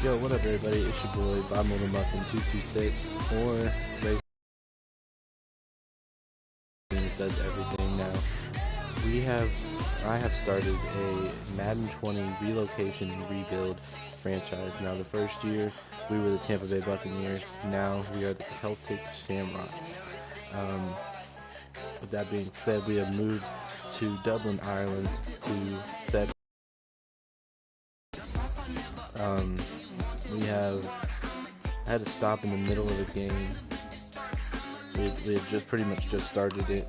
Yo, what up everybody, it's your boy Bob Muffin 226 or Race does everything now. I have started a Madden 20 relocation rebuild franchise. Now the first year we were the Tampa Bay Buccaneers, now we are the Celtic Shamrocks. With that being said, we have moved to Dublin, Ireland to set I had to stop in the middle of the game. We had just pretty much just started it.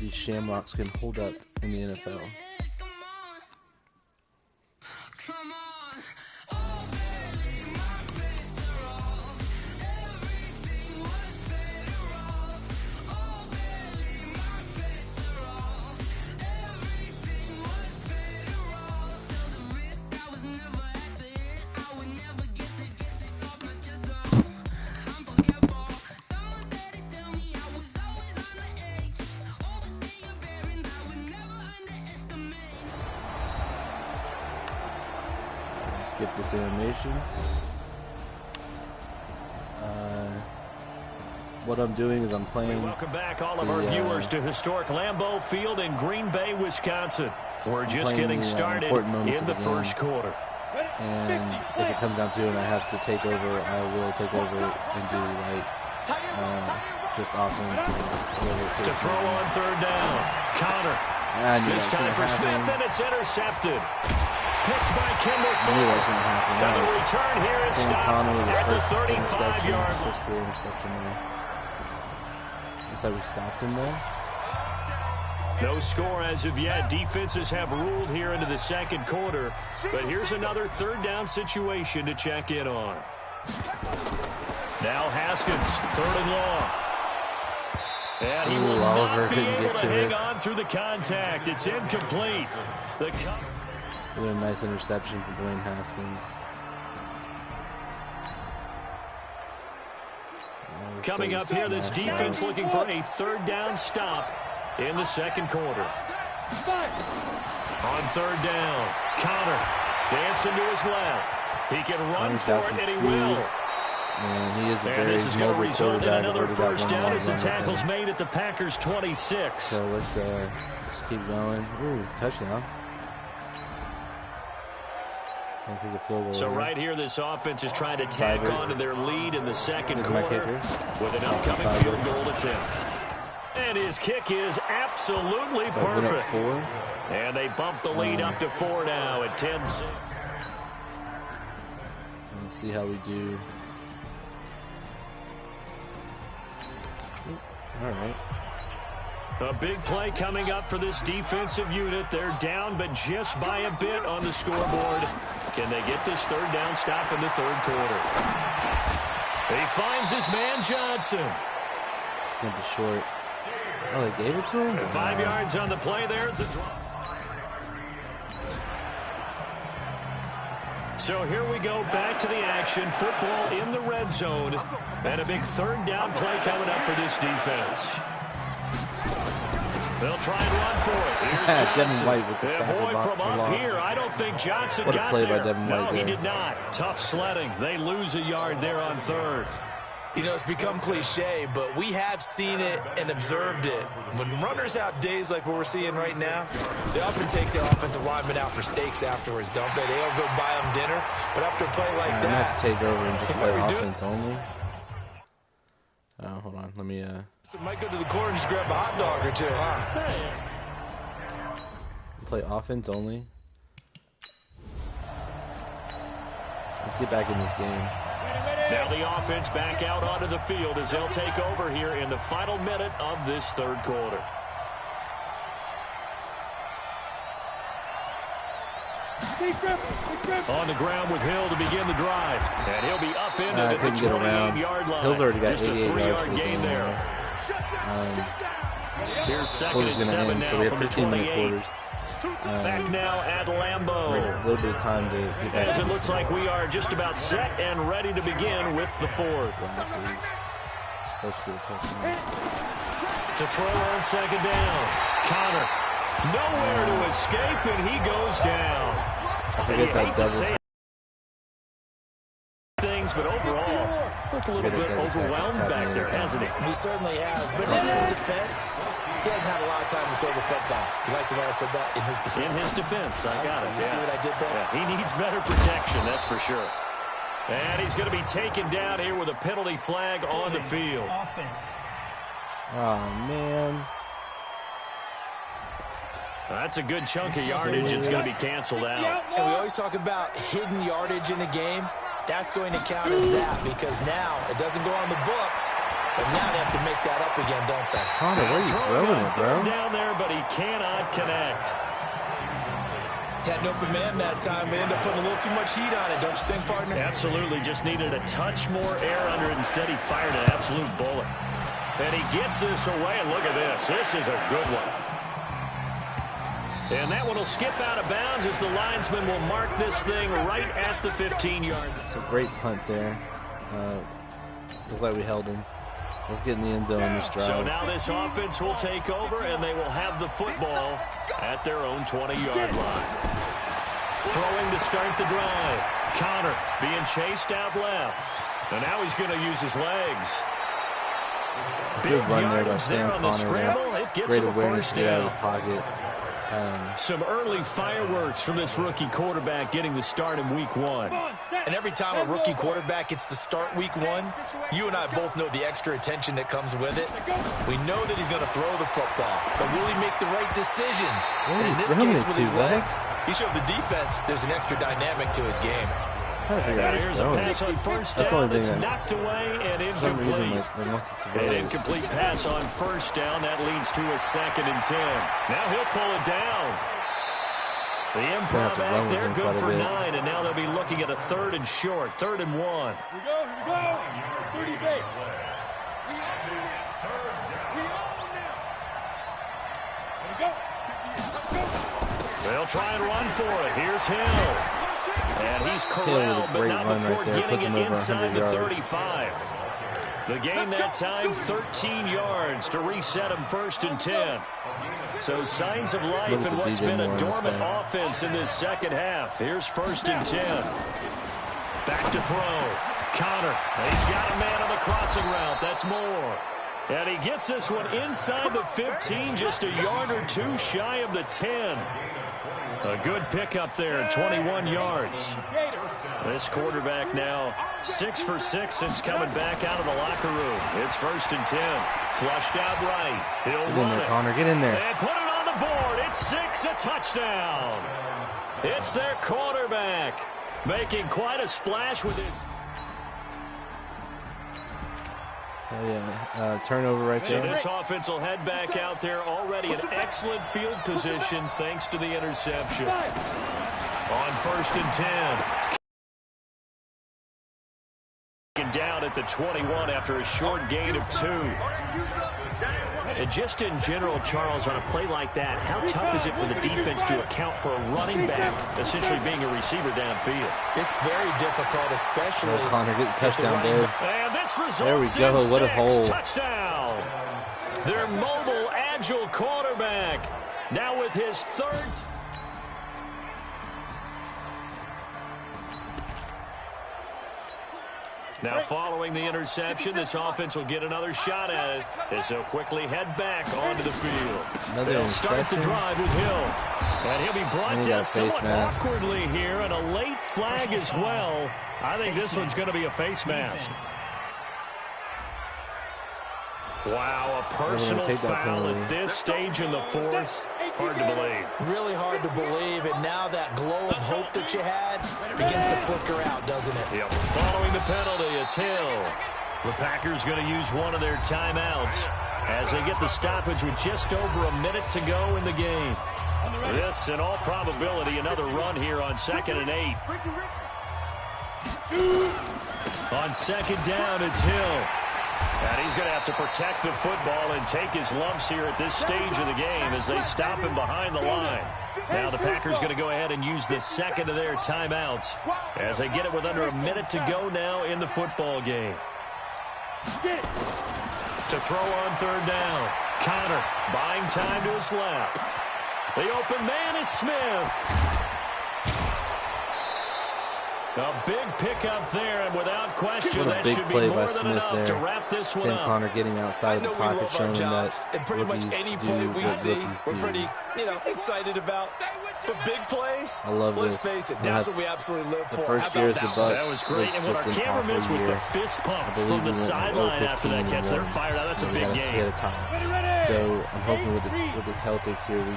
These Shamrocks can hold up in the NFL. Skip this animation. What I'm doing is I'm playing. Welcome back, all of our viewers, to historic Lambeau Field in Green Bay, Wisconsin. We're just getting started in the first quarter. And if it comes down to it and I have to take over, I will take over and do like just offense. To throw on third down. Counter. This time for Smith, and it's intercepted. Picked by Kimball. I knew that was going to happen. And the return here is stopped at the 35-yard line. First career interception there. Looks like we stopped him there. No score as of yet. Defenses have ruled here into the second quarter. But here's another third down situation to check in on. Now Haskins, third and long. And he will not be able to hang on through the contact. It's incomplete. A nice interception for Dwayne Haskins. Coming up here, this defense looking for a third down stop in the second quarter. On third down, Connor dancing to his left. He can run for it, and he will. And he is a very this is going to result in another first down as the tackle's made at the Packers' 26. So let's keep going. Ooh, touchdown. So right here, this offense is trying to tack on to their lead in the second quarter with an upcoming field goal attempt. And his kick is absolutely perfect. And they bump the lead up to 4 now at 10-6. Let's see how we do. All right. A big play coming up for this defensive unit. They're down, but just by a bit on the scoreboard. Can they get this third down stop in the third quarter? He finds his man Johnson. It's going to be short. Oh, they gave it to him? 5 yards on the play there. It's a draw. So here we go, back to the action. Football in the red zone. And a big third down play coming up for this defense. They'll try and run for it. Here's Devin White with the tackle boy, from up here, I don't think Johnson got there. What a play by Devin White. No, he did not. Tough sledding. They lose a yard there on third. You know, it's become cliche, but we have seen it and observed it. When runners have days like what we're seeing right now, they often take their offensive linemen out for steaks afterwards, don't they? They'll go buy them dinner. But after a play like that, I'm going to have to take over and just play offense only. Hold on, let me So might go to the corner and just grab a hot dog or two, huh? Play offense only. Let's get back in this game. Now the offense back out onto the field as they'll take over here in the final minute of this third quarter. On the ground with Hill to begin the drive. And he'll be up into the 28-yard line. Hill's already got just a 3-yard gain there. Here's second and 7 now so we have from the 15-minute 28. quarters. Back now at Lambeau. A little bit of time to get back. As it looks like we are just about set and ready to begin with the fourth. To throw on second down. Connor. Nowhere to escape, and he goes down. I forget that double things, but overall, looked a little bit overwhelmed back there, hasn't he? He certainly has, but in his defense, he hadn't had a lot of time to throw the football. You like the way I said that? In his defense. In his defense, I got it. You see what I did there? Yeah, he needs better protection, that's for sure. And he's going to be taken down here with a penalty flag on the field. Offense. Oh, man. That's a good chunk of yardage. It's going to be canceled out. And we always talk about hidden yardage in a game. That's going to count as that because now it doesn't go on the books, but now they have to make that up again, don't they? Connor, where are you throwing it, bro? Down there, but he cannot connect. Had an open man that time, but ended up putting a little too much heat on it, don't you think, partner? Absolutely. Just needed a touch more air under it. Instead, he fired an absolute bullet. And he gets this away, and look at this. This is a good one. And that one will skip out of bounds as the linesman will mark this thing right at the 15-yard. It's a great punt there. Looked like we held him. Let's get in the end zone in this drive. So now this offense will take over, and they will have the football at their own 20-yard line. Throwing to start the drive. Connor being chased out left. And now he's going to use his legs. Good run there by Sam on the scramble. It gets Great him a awareness first to get out of down. the pocket. Some early fireworks from this rookie quarterback getting the start in week 1. And every time a rookie quarterback gets to start week 1, you and I both know the extra attention that comes with it. We know that he's going to throw the football, but will he make the right decisions? And in this case, with his legs, he showed the defense there's an extra dynamic to his game. Here's a pass on first down that's knocked away and incomplete. An incomplete pass on first down. That leads to a 2nd and 10. Now he'll pull it down. The improv back there, good for 9, and now they'll be looking at a 3rd and short, 3rd and 1. Here we go. 30 base. They'll try and run for it. Here's Hill. And he's corralled, but not before getting it inside the 35. The gain that time, 13 yards to reset him 1st and 10. So signs of life in what's been a dormant offense in this second half. Here's 1st and 10. Back to throw. Connor. He's got a man on the crossing route. That's Moore. And he gets this one inside the 15, just a yard or two shy of the 10. A good pickup there, 21 yards. This quarterback now 6 for 6 since coming back out of the locker room. It's 1st and 10. Flushed out right. He'll run it. Connor, get in there. And put it on the board. It's 6, a touchdown. It's their quarterback making quite a splash with his... Oh, yeah. Turnover right there. So this offense will head back out there already in excellent field position thanks to the interception. On 1st and 10. Down at the 21 after a short gain of 2. And just in general, Charles, on a play like that, how tough is it for the defense to account for a running back essentially being a receiver downfield? It's very difficult, especially... Oh, Connor, get the touchdown, babe. And this results there we go. What a hole. Touchdown. Their mobile, agile quarterback now with his 3rd... Now, following the interception, this offense will get another shot at it as they'll quickly head back onto the field. They'll start the drive with Hill. And he'll be brought down somewhat awkwardly here, and a late flag as well. I think this one's going to be a face mask. Wow, a personal foul at this stage in the 4th. Hard to believe. Really hard to believe, and now that glow of hope that you had begins to flicker out, doesn't it? Yep. Following the penalty, it's Hill. The Packers going to use one of their timeouts as they get the stoppage with just over a minute to go in the game. This, in all probability, another run here on 2nd and 8. On 2nd down, it's Hill. And he's going to have to protect the football and take his lumps here at this stage of the game as they stop him behind the line. Now the Packers going to go ahead and use the 2nd of their timeouts as they get it with under a minute to go now in the football game. To throw on 3rd down. Connor buying time to his left. The open man is Smith. A big pickup there, and without question, that should be more than enough to wrap this one up. Sam Connor getting outside of the pocket, showing that and pretty much any play we see, we're pretty, excited about. But big plays, I love let's this. face it, that's what we absolutely live for. The first year as the Bucks that was great, and what our camera missed was the fist pump from the sideline after that catch. They're fired out. That's a big game. So I'm hoping with the Celtics here we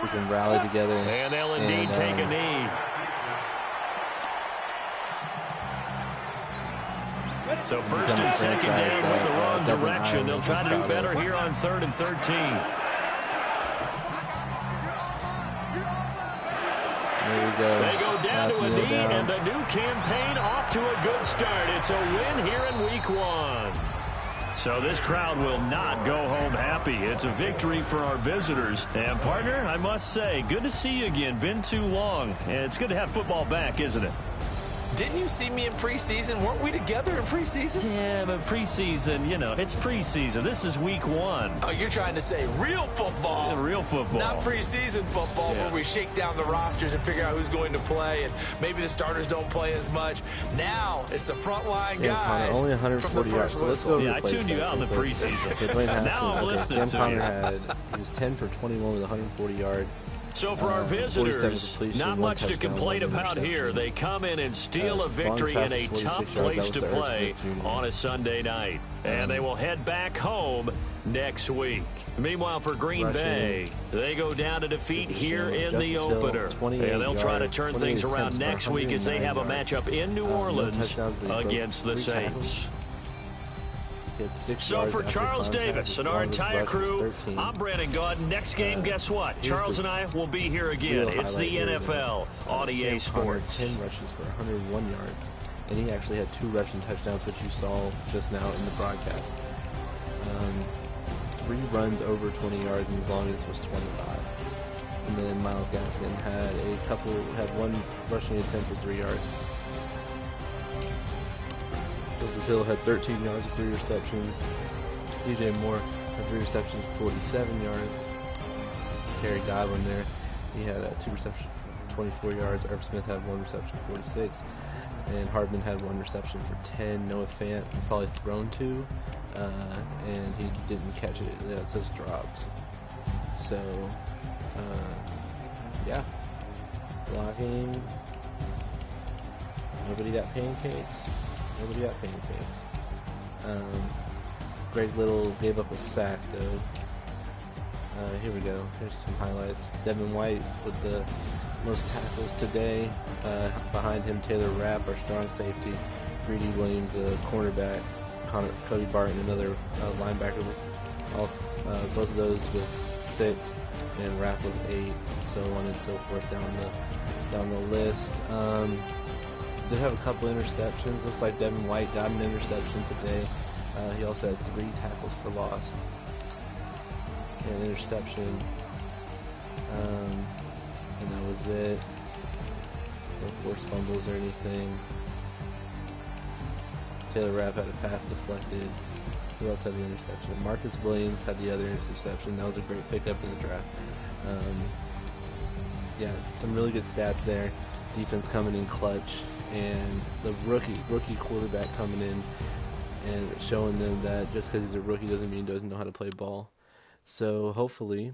can rally together. And they'll indeed take a knee. So first and second down went the wrong direction. They'll try to do better here on 3rd and 13. There we go. They go down to a knee, and the new campaign off to a good start. It's a win here in week 1. So this crowd will not go home happy. It's a victory for our visitors. And, partner, I must say, good to see you again. Been too long. And it's good to have football back, isn't it? Didn't you see me in preseason? Weren't we together in preseason? Yeah, but preseason, it's preseason. This is week 1. Oh, you're trying to say real football. Yeah, real football. Not preseason football where we shake down the rosters and figure out who's going to play, and maybe the starters don't play as much. Now it's the frontline guys. Only 140 yards. So let's go. Yeah, I tuned you out in the preseason. Now I'm listening Sam to Connor he was 10 for 21 with 140 yards. So for our visitors, not much to complain about here. They come in and steal a victory in a tough place to play on a Sunday night. And they will head back home next week. Meanwhile, for Green Bay, they go down to defeat here in the opener. And they'll try to turn things around next week as they have a matchup in New Orleans against the Saints. So for Charles Davis and our entire crew, I'm Brandon Gaudin. Next game, guess what? Charles and I will be here again. It's the NFL on EA Sports. 10 rushes for 101 yards, and he actually had 2 rushing touchdowns, which you saw just now in the broadcast. 3 runs over 20 yards, and his longest was 25. And then Myles Gaskin had 1 rushing attempt for 3 yards. Justice Hill had 13 yards and 3 receptions. DJ Moore had 3 receptions, 47 yards. Terry Godwin there, he had 2 receptions for 24 yards. Irv Smith had 1 reception, 46. And Hardman had 1 reception for 10. Noah Fant probably thrown 2, and he didn't catch it. It says dropped. So, yeah. Blocking. Nobody got pancakes. Nobody got pancakes. Greg Little gave up a sack, though. Here we go. Here's some highlights. Devin White with the most tackles today. Behind him, Taylor Rapp, our strong safety. Greedy Williams, a cornerback. Cody Barton, another linebacker, with both of those with 6, and Rapp with 8, so on and so forth down the list. Did have a couple interceptions. Looks like Devin White got an interception today. He also had 3 tackles for loss. And an interception. And that was it. No forced fumbles or anything. Taylor Rapp had a pass deflected. Who else had the interception? Marcus Williams had the other interception. That was a great pickup in the draft. Yeah, some really good stats there. Defense coming in clutch. And the rookie quarterback coming in and showing them that just because he's a rookie doesn't mean he doesn't know how to play ball. So hopefully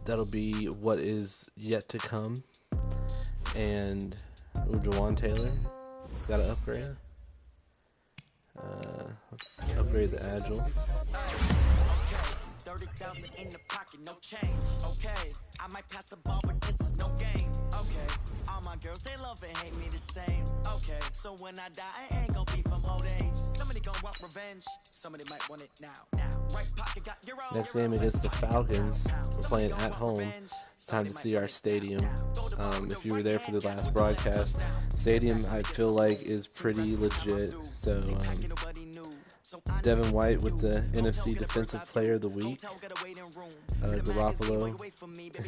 that'll be what is yet to come. And Jawan Taylor, it's got to upgrade. Let's upgrade the Agile. 30,000 in the pocket, no change. Okay, I might pass the ball, but this is no game. Okay, all my girls, they love and hate me the same. Okay, so when I die, I ain't gonna be from old age. Somebody gonna want revenge, somebody might want it now. Right pocket got your own. Next game against the Falcons. We're playing at home. It's time to see our stadium. If you were there for the last broadcast, stadium I feel like is pretty legit. So Devin White with the NFC Defensive Player of the Week. Garoppolo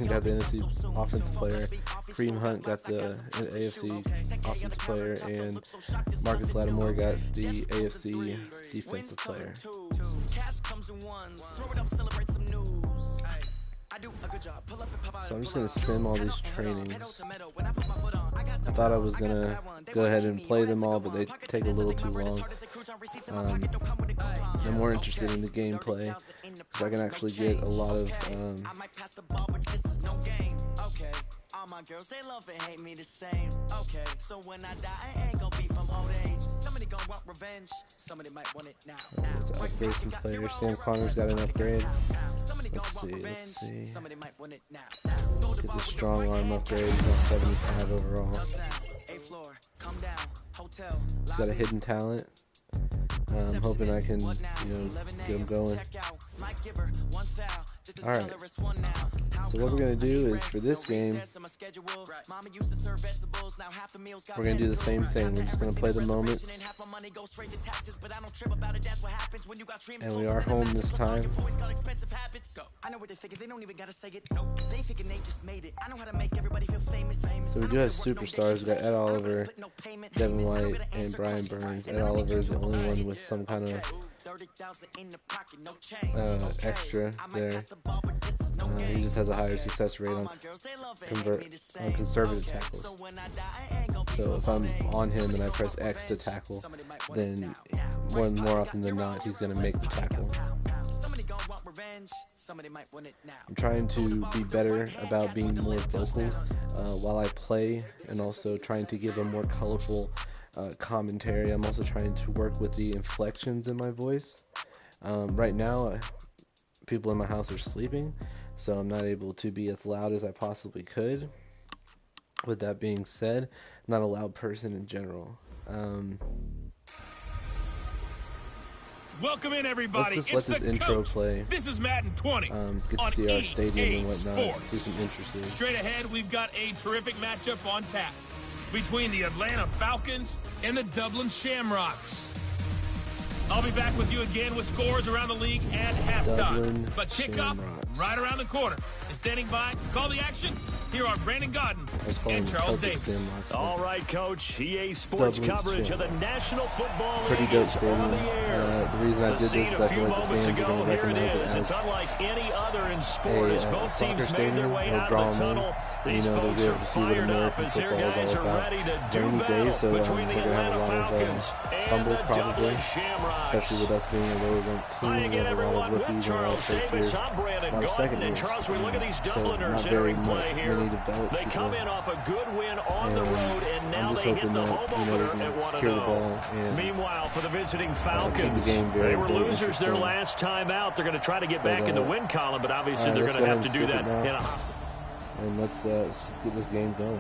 got the NFC Offensive Player. Kareem Hunt got the AFC Offensive Player, and Marcus Lattimore got the AFC Defensive Player. So I'm just going to sim all these trainings. I thought I was going to go ahead and play them all, but they take a little too long. I'm more interested in the gameplay, because I can actually get a lot of all my girls, they love and hate me the same. Okay, so when I die, I ain't gonna be from old age. Somebody gonna want revenge, somebody might want it now. Let's upgrade some players. Sam Connor's got an upgrade. Let's see. Get this strong arm upgrade. He's got 75 overall. He's got a hidden talent. I'm hoping I can, get him going. Alright, so what we're going to do is, for this game, we're going to do the same thing. We're just going to play the moments. And we are home this time. So we do have superstars. We got Ed Oliver, Devin White, and Brian Burns. Ed Oliver is the only one with some kind of extra there. He just has a higher success rate on conservative tackles. So if I'm on him and I press X to tackle, then more often than not, he's going to make the tackle. I'm trying to be better about being more vocal while I play, and also trying to give a more colorful commentary. I'm also trying to work with the inflections in my voice. Right now, people in my house are sleeping, so I'm not able to be as loud as I possibly could. With that being said, I'm not a loud person in general. Welcome in, everybody. Let's just let this intro play. This is Madden 20. Get to see our stadium and whatnot. See some entrances. Straight ahead, we've got a terrific matchup on tap between the Atlanta Falcons and the Dublin Shamrocks. I'll be back with you again with scores around the league at halftime. But kickoff right around the corner. And standing by to call the action, here are Brandon Godden and Charles Davis. All right, Coach. EA Sports coverage of the National Football League. Pretty dope stadium. The reason I did this is I feel like the fans are going to recognize it as unlike any other in sport, as both teams made their way out of the tunnel. These they'll folks be able are to see what fired up American as their football is guys all are about. ready to do Rainy battle day, so we're between going the to have Atlanta a lot Falcons of and fumbles the probably, Dublin Shamrocks. especially with us being a lower ranked team. We have a lot of rookies and a lot of first years, a lot of second years. Charles, we look at these So Dubliners not very entering play here. many developed They people. come in off a good win on the road, and now I'm just they hit hoping the that home we opener can at 1-0. secure the ball and Meanwhile, for the visiting keep Falcons, the game they were very losers their interesting. last time out. They're going to try to get back in the win column, but obviously they're going to have to do that in a hospital. And let's just get this game going.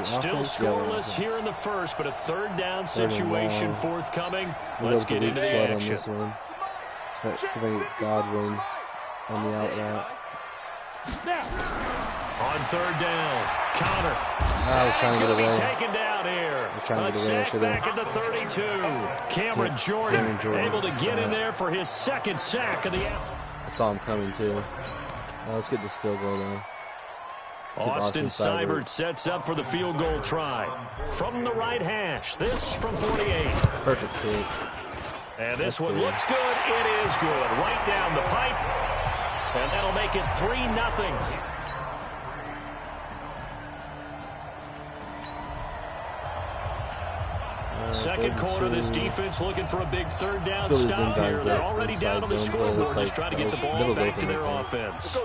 Still scoreless here in the first, but a third down situation forthcoming. Let's get into the action. On this one. See if I can get Godwin on the out route. On third down, Connor. I was trying to get away. Taken down here. I was trying to get away. Back at the 32. Cameron Jordan able to get in there for his second sack of the afternoon. I saw him coming too. Let's get this field goal though. Austin Seibert sets up for the field goal try. From the right hash, this from 48. Perfect kick. And this one looks good. It is good. Right down the pipe. And that'll make it 3-0. Second quarter, this defense looking for a big third down stop here. They're already down on the scoreboard, just trying to get the ball back to their offense.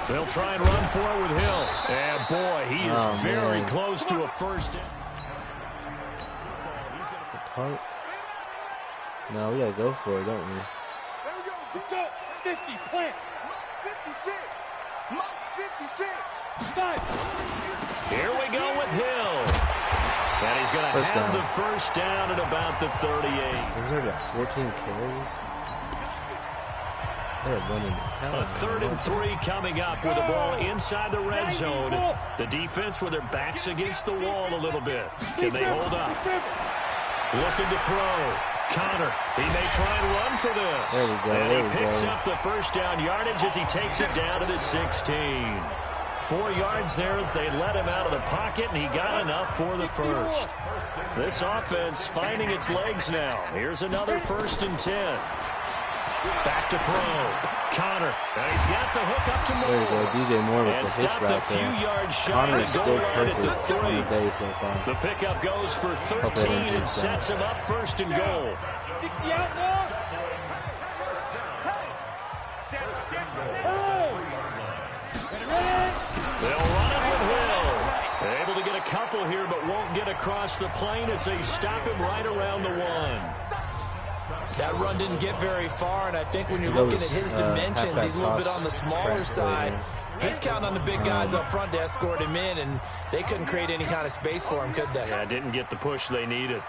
They'll try and run for it with Hill. And boy, he is very close to a first down. It's a punt. No, we gotta go for it, don't we? There we go. Let's go. 50, plant. Mike's 56. 5. Here we go with Hill. And he's going to have the first down at about the 38. There's already got 14 carries. They're running hell. A 3rd and 3 coming up with the ball inside the red zone. The defense with their backs against the wall a little bit. Can they hold up? Looking to throw. Connor, he may try and run for this. There we go. And he picks up the first down yardage as he takes it down to the 16. 4 yards there as they let him out of the pocket, and he got enough for the first. This offense finding its legs now. Here's another 1st and 10. Back to throw. Connor. And he's got the hook up to Moore. There you go. DJ Moore with and the hitch route there. Connor is still perfect on the day so far. The pickup goes for 13 and sets him up 1st and goal. 60 out now. They'll run it with Hill. Able to get a couple here, but won't get across the plane as they stop him right around the 1. That run didn't get very far, and I think when you're looking at his dimensions, he's a little bit on the smaller side. He's counting on the big guys up front to escort him in, and they couldn't create any kind of space for him, could they? Yeah, didn't get the push they needed.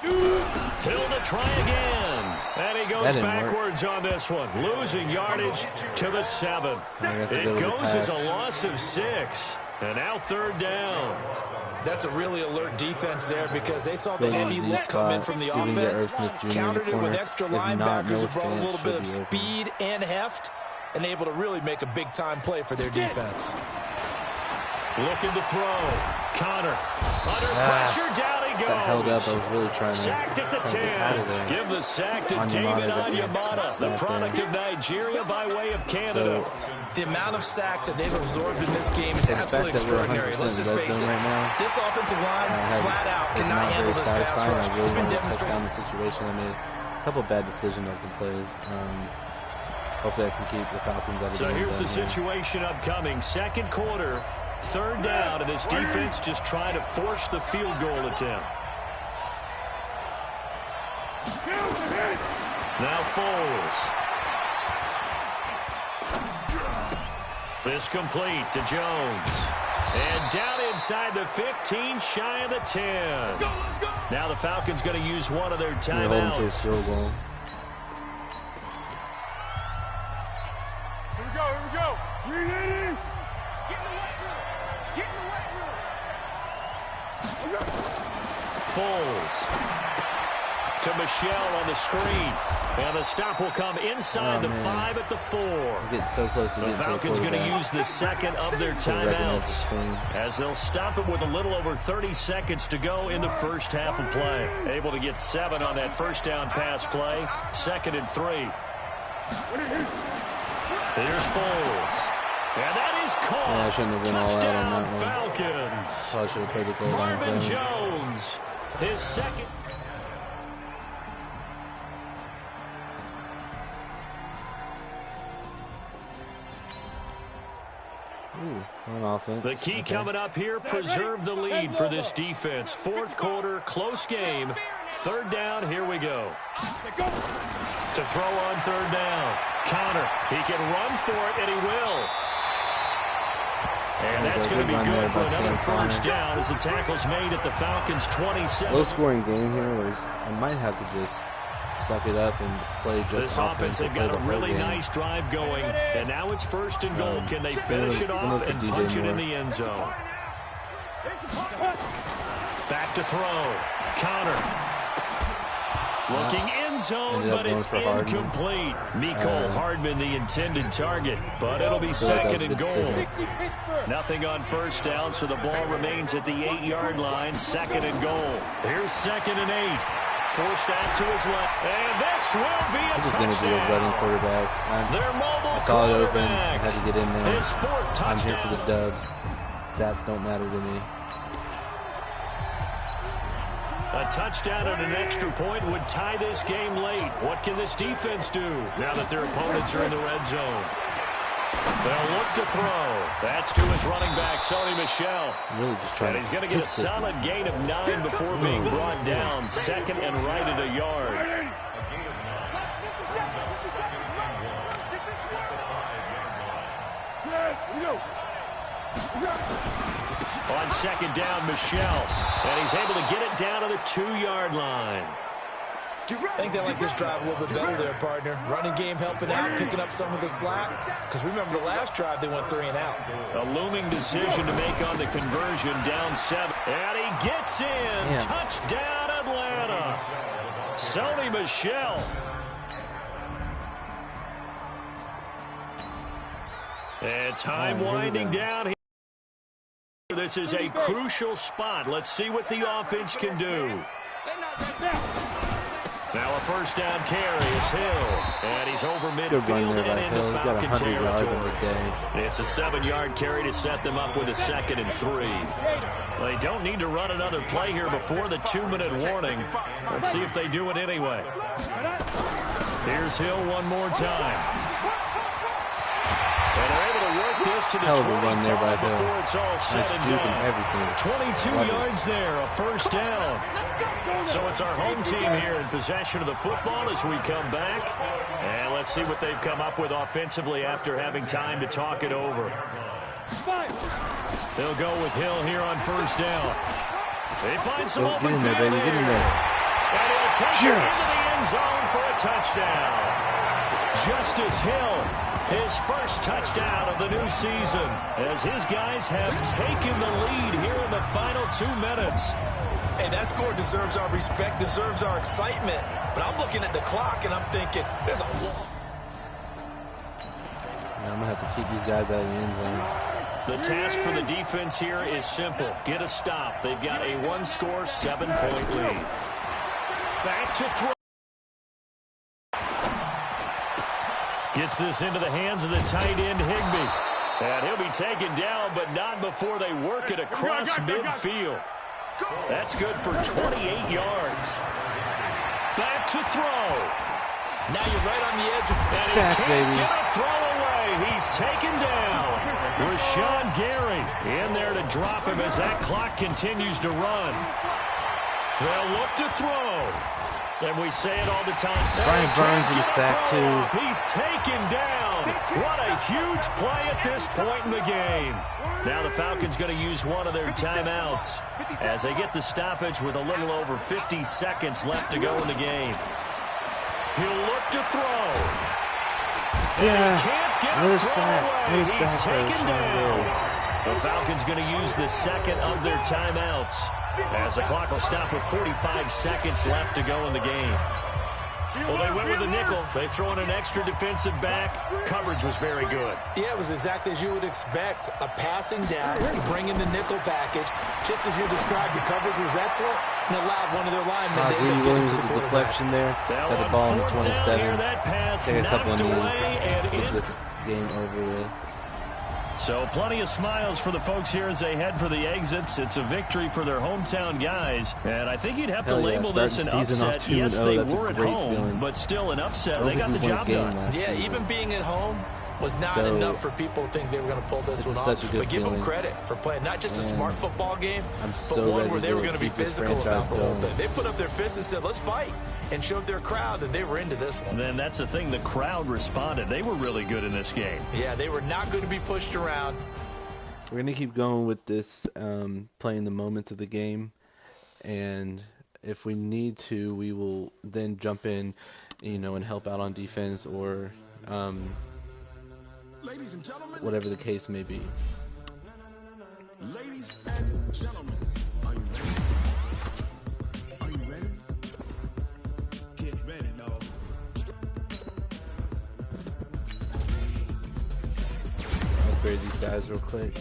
Hill to try again. And he goes backwards on this one, losing yardage to the 7. It goes as a loss of 6. And now 3rd down. That's a really alert defense there because they saw the heavy look come in from the offense, countered it with extra linebackers who brought a little bit of speed and heft, and able to really make a big-time play for their defense. Looking to throw. Connor under pressure, down he goes. Got held up. I was really trying to get out of there. Give the sack to David Onyemata, the product of Nigeria by way of Canada. The amount of sacks that they've absorbed in this game is absolutely extraordinary. Let's just face it. This offensive line, flat out, cannot handle this pass rush. It's been demonstrated. The situation, I made a couple bad decisions on some plays. Hopefully I can keep the Falcons out of the game. So here's the situation upcoming. 2nd quarter, 3rd down, and this defense just trying to force the field goal attempt. Now Foles. This complete to Jones. And down inside the 15, shy of the 10. Now the Falcons going to use one of their timeouts. To a field goal. Here we go, here we go. Ready? Get in the weight room. Get in the weight room. Foles to Michelle on the screen. And the stop will come inside the 5 at the 4. Getting so close to the Falcons going to use the 2nd of their timeouts as they'll stop it with a little over 30 seconds to go in the first half of play. Able to get 7 on that 1st down pass play. 2nd and 3. Here's Foles. And that is caught. Yeah, I shouldn't have been all out on that one. Falcons. Probably should have played the goal line Marvin zone. Jones, his 2nd. On offense. The key coming up here, preserve the lead for this defense. 4th quarter, close game. 3rd down, here we go. To throw on 3rd down. Connor, he can run for it, and he will. And that's going to be good for another 1st down as the tackle's made at the Falcons' 27. Low-scoring game here was I might have to just suck it up and play just this offense. They've got a really nice drive going, and now it's 1st and goal. Can they finish it off and punch it in the end zone? Back to throw. Connor. Looking end zone, but it's incomplete. Mecole Hardman, the intended target, but it'll be 2nd and goal. Nothing on 1st down, so the ball remains at the 8-yard line. 2nd and goal. Here's 2nd and 8. Forced out to his left, and this will be a touchdown. This is going to be a running quarterback. Their mobile I saw it open. I had to get in there. His 4th touchdown. I'm here for the dubs. Stats don't matter to me. A touchdown and an extra point would tie this game late. What can this defense do now that their opponents are in the red zone? They'll look to throw. That's to his running back, Sony Michel. Really just trying. And he's going to get a solid gain of 9 before being brought down. 2nd and right at a yard. On 2nd down, Michel. And he's able to get it down to the 2-yard line. I think they like this drive a little bit better there, partner. Running game helping out, picking up some of the slack. Because remember, the last drive, they went 3 and out. A looming decision to make on the conversion, down 7. And he gets in. Yeah. Touchdown, Atlanta. Sony Michel. And time winding down here. This is a crucial spot. Let's see what the offense can do. Now a first down carry. It's Hill. And he's over midfield and into Falcon territory. It's a 7-yard carry to set them up with a 2nd and 3. Well, they don't need to run another play here before the 2-minute warning. Let's see if they do it anyway. Here's Hill one more time. And they're able to work this to the 25 run there by Hill. before it's all said and done. Everything. 22 yards there, a first down. So it's our home team here in possession of the football as we come back. And let's see what they've come up with offensively after having time to talk it over. They'll go with Hill here on first down. They find some open field there. Get in there. And he'll take it into the end zone for a touchdown. Justice Hill, his first touchdown of the new season, as his guys have taken the lead here in the final 2 minutes. Hey, that score deserves our respect, deserves our excitement. But I'm looking at the clock and I'm thinking, there's a long. I'm going to have to keep these guys out of the end zone. The task for the defense here is simple. Get a stop. They've got a 1-score, 7-point lead. Back to throw. Gets this into the hands of the tight end, Higbee. And he'll be taken down, but not before they work it across midfield. That's good for 28 yards. Back to throw. Now you're right on the edge of and sack, he can't baby. get a throw away. He's taken down. Rashawn Gary in there to drop him as that clock continues to run. They'll look to throw. And we say it all the time. Brian Burns with a sack, too. He's taken down. What a huge play at this point in the game. Now the Falcons going to use one of their timeouts as they get the stoppage with a little over 50 seconds left to go in the game. He'll look to throw. Yeah, Can't get another a throw sack. away. Another He's sack for taken Rashawn down. The Falcons going to use the second of their timeouts as the clock will stop with 45 seconds left to go in the game. Well, they went with the nickel. They throw in an extra defensive back. Coverage was very good. Yeah, it was exactly as you would expect. A passing down, you bring in the nickel package. Just as you described, the coverage was excellent and allowed one of their linemen to Greedy Williams with the deflection there. Got the ball on the 27. Take a couple of knees. Get this game over with. So plenty of smiles for the folks here as they head for the exits. It's a victory for their hometown guys. And I think you'd have to label this an upset. Yes, they were at home, but still an upset. They got the job done. Yeah, even being at home was not enough for people to think they were going to pull this one off. But give them credit for playing not just a smart football game, but one where they were going to be physical about the whole thing. They put up their fists and said, let's fight, and showed their crowd that they were into this one. And then that's the thing, the crowd responded. They were really good in this game. Yeah, they were not going to be pushed around. We're going to keep going with this, playing the moments of the game, and if we need to, we will then jump in, and help out on defense or Ladies and gentlemen, whatever the case may be. Ladies and gentlemen, are you ready? Are you ready? Get ready, dog. Upgrade these guys real quick.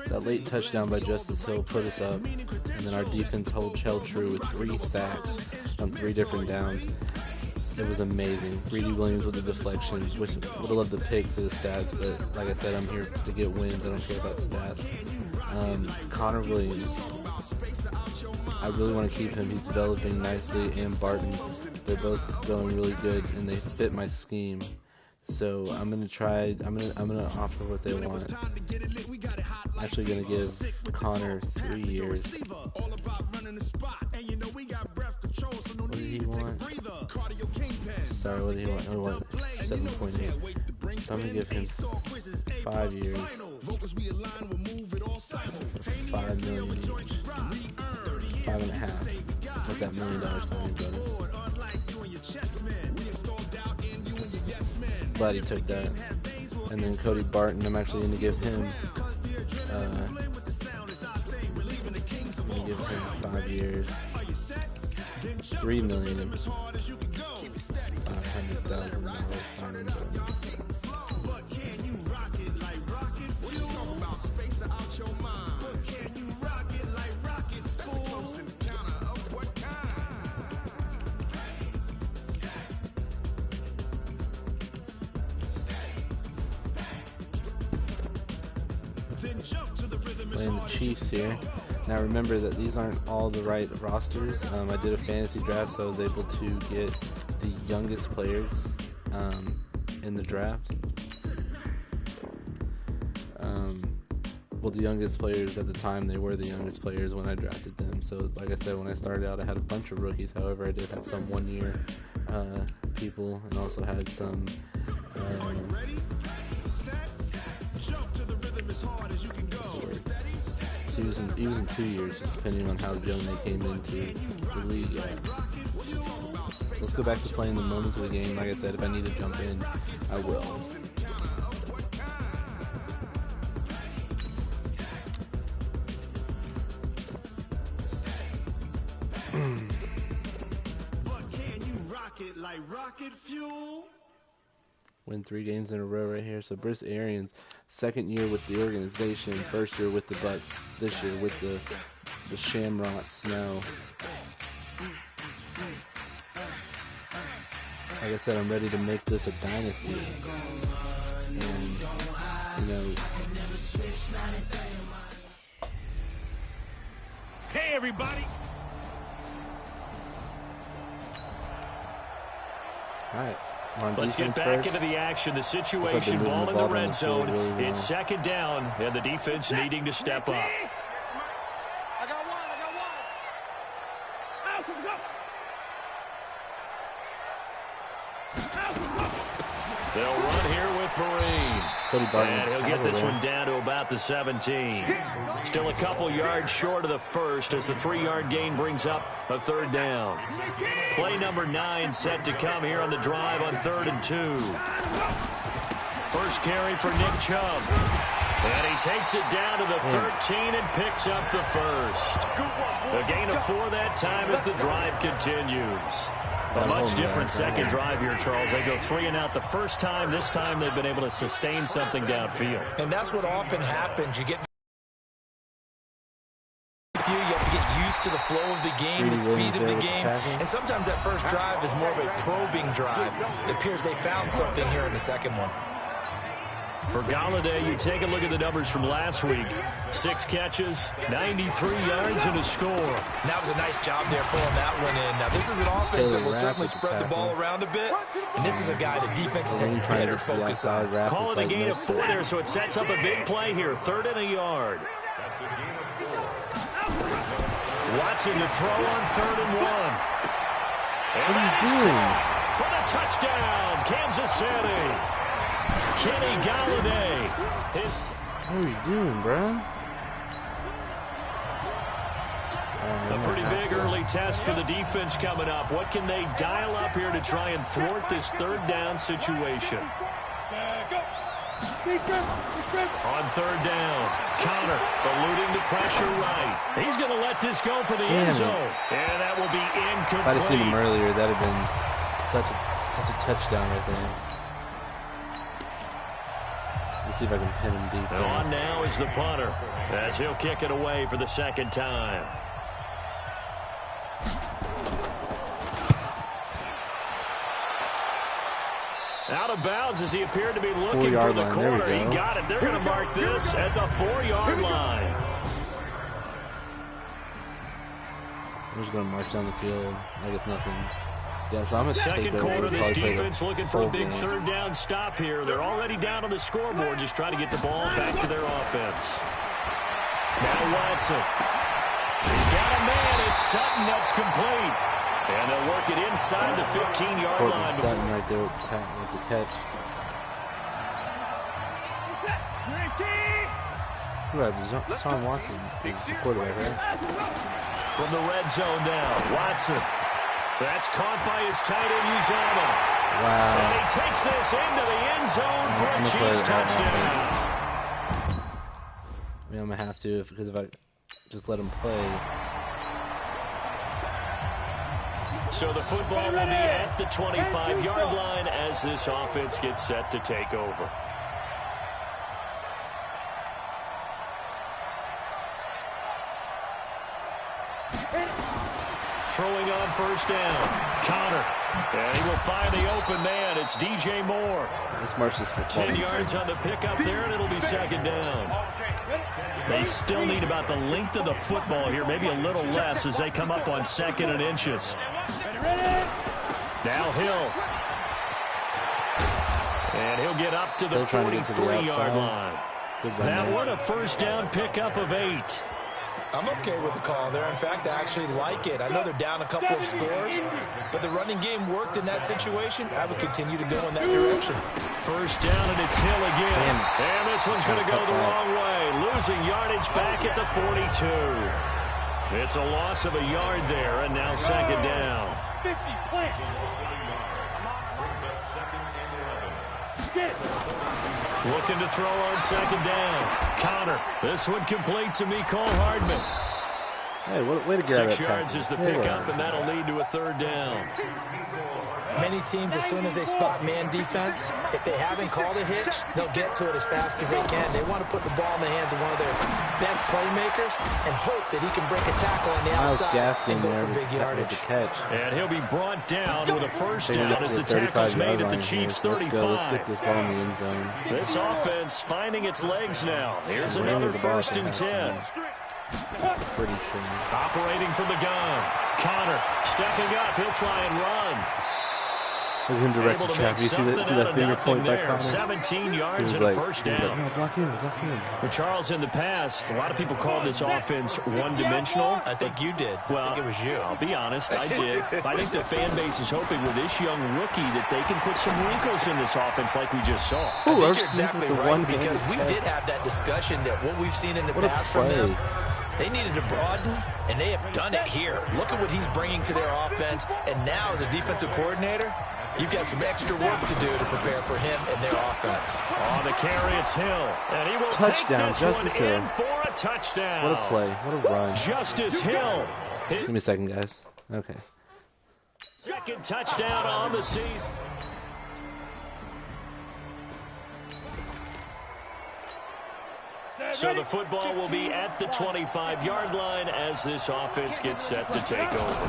That late touchdown by Justice Hill put us up, and then our defense held true with 3 sacks on 3 different downs. It was amazing. Greedy Williams with the deflection, which would have loved the pick for the stats, but like I said, I'm here to get wins. I don't care about stats. Connor Williams, I really want to keep him. He's developing nicely, and Barton. They're both going really good, and they fit my scheme. So I'm gonna try. I'm gonna offer what they want. Actually, gonna give Connor 3 years. What did he want? Sorry, what did he want? Oh, he wanted 7.8. So I'm gonna give him 5 years. $5 million each. 5.5 with that $1 million signing bonus. Glad he took that. And then Cody Barton, I'm actually going to give him 5 years, $3 million, $500,000 signing bonus. Playing the Chiefs here. Now remember that these aren't all the right rosters. I did a fantasy draft, so I was able to get the youngest players in the draft. Well, the youngest players at the time, they were the youngest players when I drafted them. So like I said, when I started out, I had a bunch of rookies. However, I did have some 1-year people, and also had some so using 2 years, just depending on how young they came into the league. So let's go back to playing the moments of the game. Like I said, if I need to jump in, I will. Win 3 games in a row right here. So Bruce Arians, second year with the organization, first year with the Bucks, this year with the Shamrocks now. Like I said, I'm ready to make this a dynasty. And, you know... Hey, everybody! Alright. Let's get back into the action. The situation, ball in the red zone. It's second down, and the defense needing to step up. I got one. Out to the go. They'll run here with Vereen. And he'll get this one down to about the 17. Still a couple yards short of the first as the 3-yard gain brings up a third down. Play number 9 set to come here on the drive on 3rd and 2. First carry for Nick Chubb. And he takes it down to the 13 and picks up the first. A gain of 4 that time as the drive continues. A much different second drive here, Charles. They go 3 and out the first time. This time they've been able to sustain something downfield. And that's what often happens. You have to get used to the flow of the game, the speed of the game. And sometimes that first drive is more of a probing drive. It appears they found something here in the second one. For Galladay, you take a look at the numbers from last week. 6 catches, 93 yards, and a score. And that was a nice job there pulling that one in. Now, this is an offense that will certainly spread the ball around a bit. And this is a guy that defenses have better focus on. Call it a gain of 4 there, so it sets up a big play here. 3rd and a yard. Watson to throw on 3rd and 1. What are you doing? For the touchdown, Kansas City. Kenny Galladay. What are you doing, bro? A pretty big early test for the defense coming up. What can they dial up here to try and thwart this 3rd down situation? On 3rd down, Connor eluding the pressure right. He's going to let this go for the end zone. And that will be incomplete. If I'd have seen him earlier, that would have been such a touchdown right there. Let's see if I can pin him deep. On now is the punter as he'll kick it away for the 2nd time. Out of bounds as he appeared to be looking for the corner. He got it. They're going to mark this at the 4-yard line. We're just going to march down the field like it's nothing. Yeah, so I'm going to second quarter, this defense looking for a big 3rd down stop here. They're already down on the scoreboard, just trying to get the ball back to their offense. Now Watson. He's got a man. It's Sutton that's complete. And they'll work it inside the 15-yard line. Sutton right there with the catch. Who had Deshaun Watson? He's the quarterback, right? From the red zone now, Watson. That's caught by his tight end, Uzama. Wow. And he takes this into the end zone for a Chiefs touchdown. I mean, I'm going to have to because if I just let him play. So the football will be at the 25-yard line as this offense gets set to take over. Throwing on first down. Connor. And he will find the open man. It's DJ Moore. This Marshall's football. 10 yards on the pickup there, and it'll be second down. They still need about the length of the football here, maybe a little less as they come up on 2nd and inches. Now Hill. And he'll get up to the 43-yard line. That one a first down pickup of 8. I'm okay with the call there. In fact, I actually like it. I know they're down a couple of scores, but the running game worked in that situation. I would continue to go in that direction. First down, and it's Hill again. And this one's going to go the wrong way. Losing yardage back at the 42. It's a loss of a yard there, and now second down. 50, plant. Looking to throw on second down. Connor. This one complete to Mecole Hardman. Hey, way to get out of that 6 yards is the pickup, and that'll lead to a third down. Many teams, as soon as they spot man defense, if they haven't called a hitch, they'll get to it as fast as they can. They want to put the ball in the hands of one of their best playmakers and hope that he can break a tackle on the outside and go for big yardage. And he'll be brought down with a first down as the tackle's made at the Chiefs' 35. Let's get this ball in the end zone. This offense finding its legs now. Here's another 1st and 10. Pretty sure. Operating from the gun. Connor stepping up. He'll try and run. Look at him direct the trap. You see that finger point by Connor? 17 yards and a first down. Like, no, block him. But Charles, in the past, a lot of people called this offense one-dimensional. I think you did. Well, I think it was you. I'll be honest, I did. I think the fan base is hoping with this young rookie that they can put some wrinkles in this offense like we just saw. I think you're exactly right, because we did have that discussion that what we've seen in the past from them, they needed to broaden, and they have done it here. Look at what he's bringing to their offense, and now as a defensive coordinator, you've got some extra work to do to prepare for him and their offense. On the carry, it's Hill, and he will touchdown, take this Justice one Hill. in for a touchdown. What a play. What a run. Justice Hill. Give me a second, guys. Okay. Second touchdown on the season. So the football will be at the 25-yard line as this offense gets set to take over.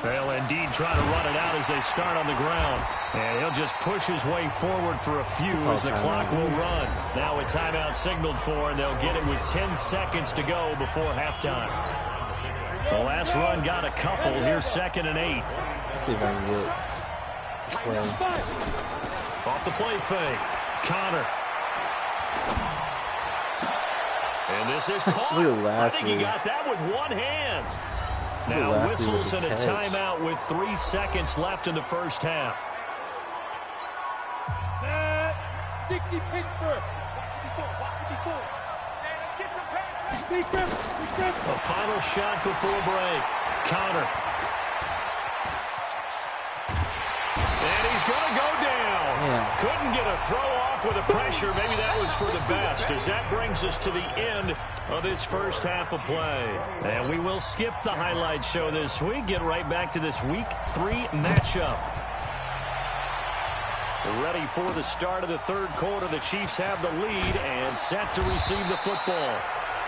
They'll indeed try to run it out as they start on the ground. And he'll just push his way forward for a few as the clock will run. Now a timeout signaled for, and they'll get it with 10 seconds to go before halftime. The last run got a couple. Here's 2nd and 8. Let's see if I can get play. Off the play fake. Connor. And this is caught. Look at I think he got that with one hand. Now whistles and a timeout with 3 seconds left in the first half. 60 Pittsburgh. A final shot before break. Connor. And he's going to go down. Yeah. Couldn't get a throw off with the pressure. Maybe that was for the best, as that brings us to the end of this first half of play. And we will skip the highlight show this week. Get right back to this Week 3 matchup. Ready for the start of the third quarter. The Chiefs have the lead and set to receive the football.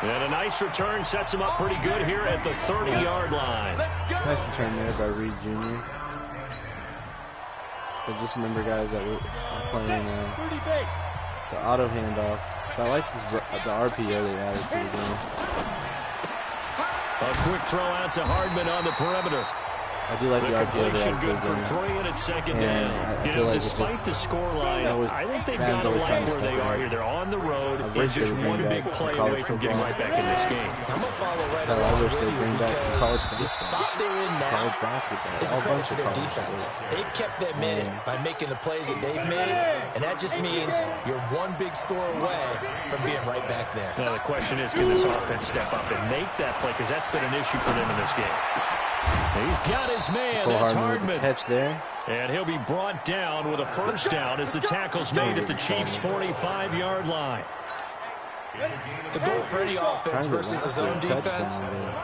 And a nice return sets him up pretty good here at the 30-yard line. Nice return there by Reed Jr. So just remember, guys, that we're playing it's an auto handoff. So I like this, the RPO they added to the game. A quick throw out to Hardman on the perimeter. I do like the completion good for 3, and it's second down. Despite the scoreline, I think they've got to like where they are here. They're on the road. It's just one big play away from getting right back in this game. I'm going to follow right along I wish with they you bring back some college because the spot they're in now is a credit to their defense. Sports. They've kept them in it by making the plays that they've made, and that just means you're one big score away from being right back there. Now the question is, can this offense step up and make that play? Because that's been an issue for them in this game. He's got his man. That's Hardman. Catch there. And he'll be brought down with a first down as the tackle's made at the Chiefs' 45-yard line. The goal for any offense versus his own defense,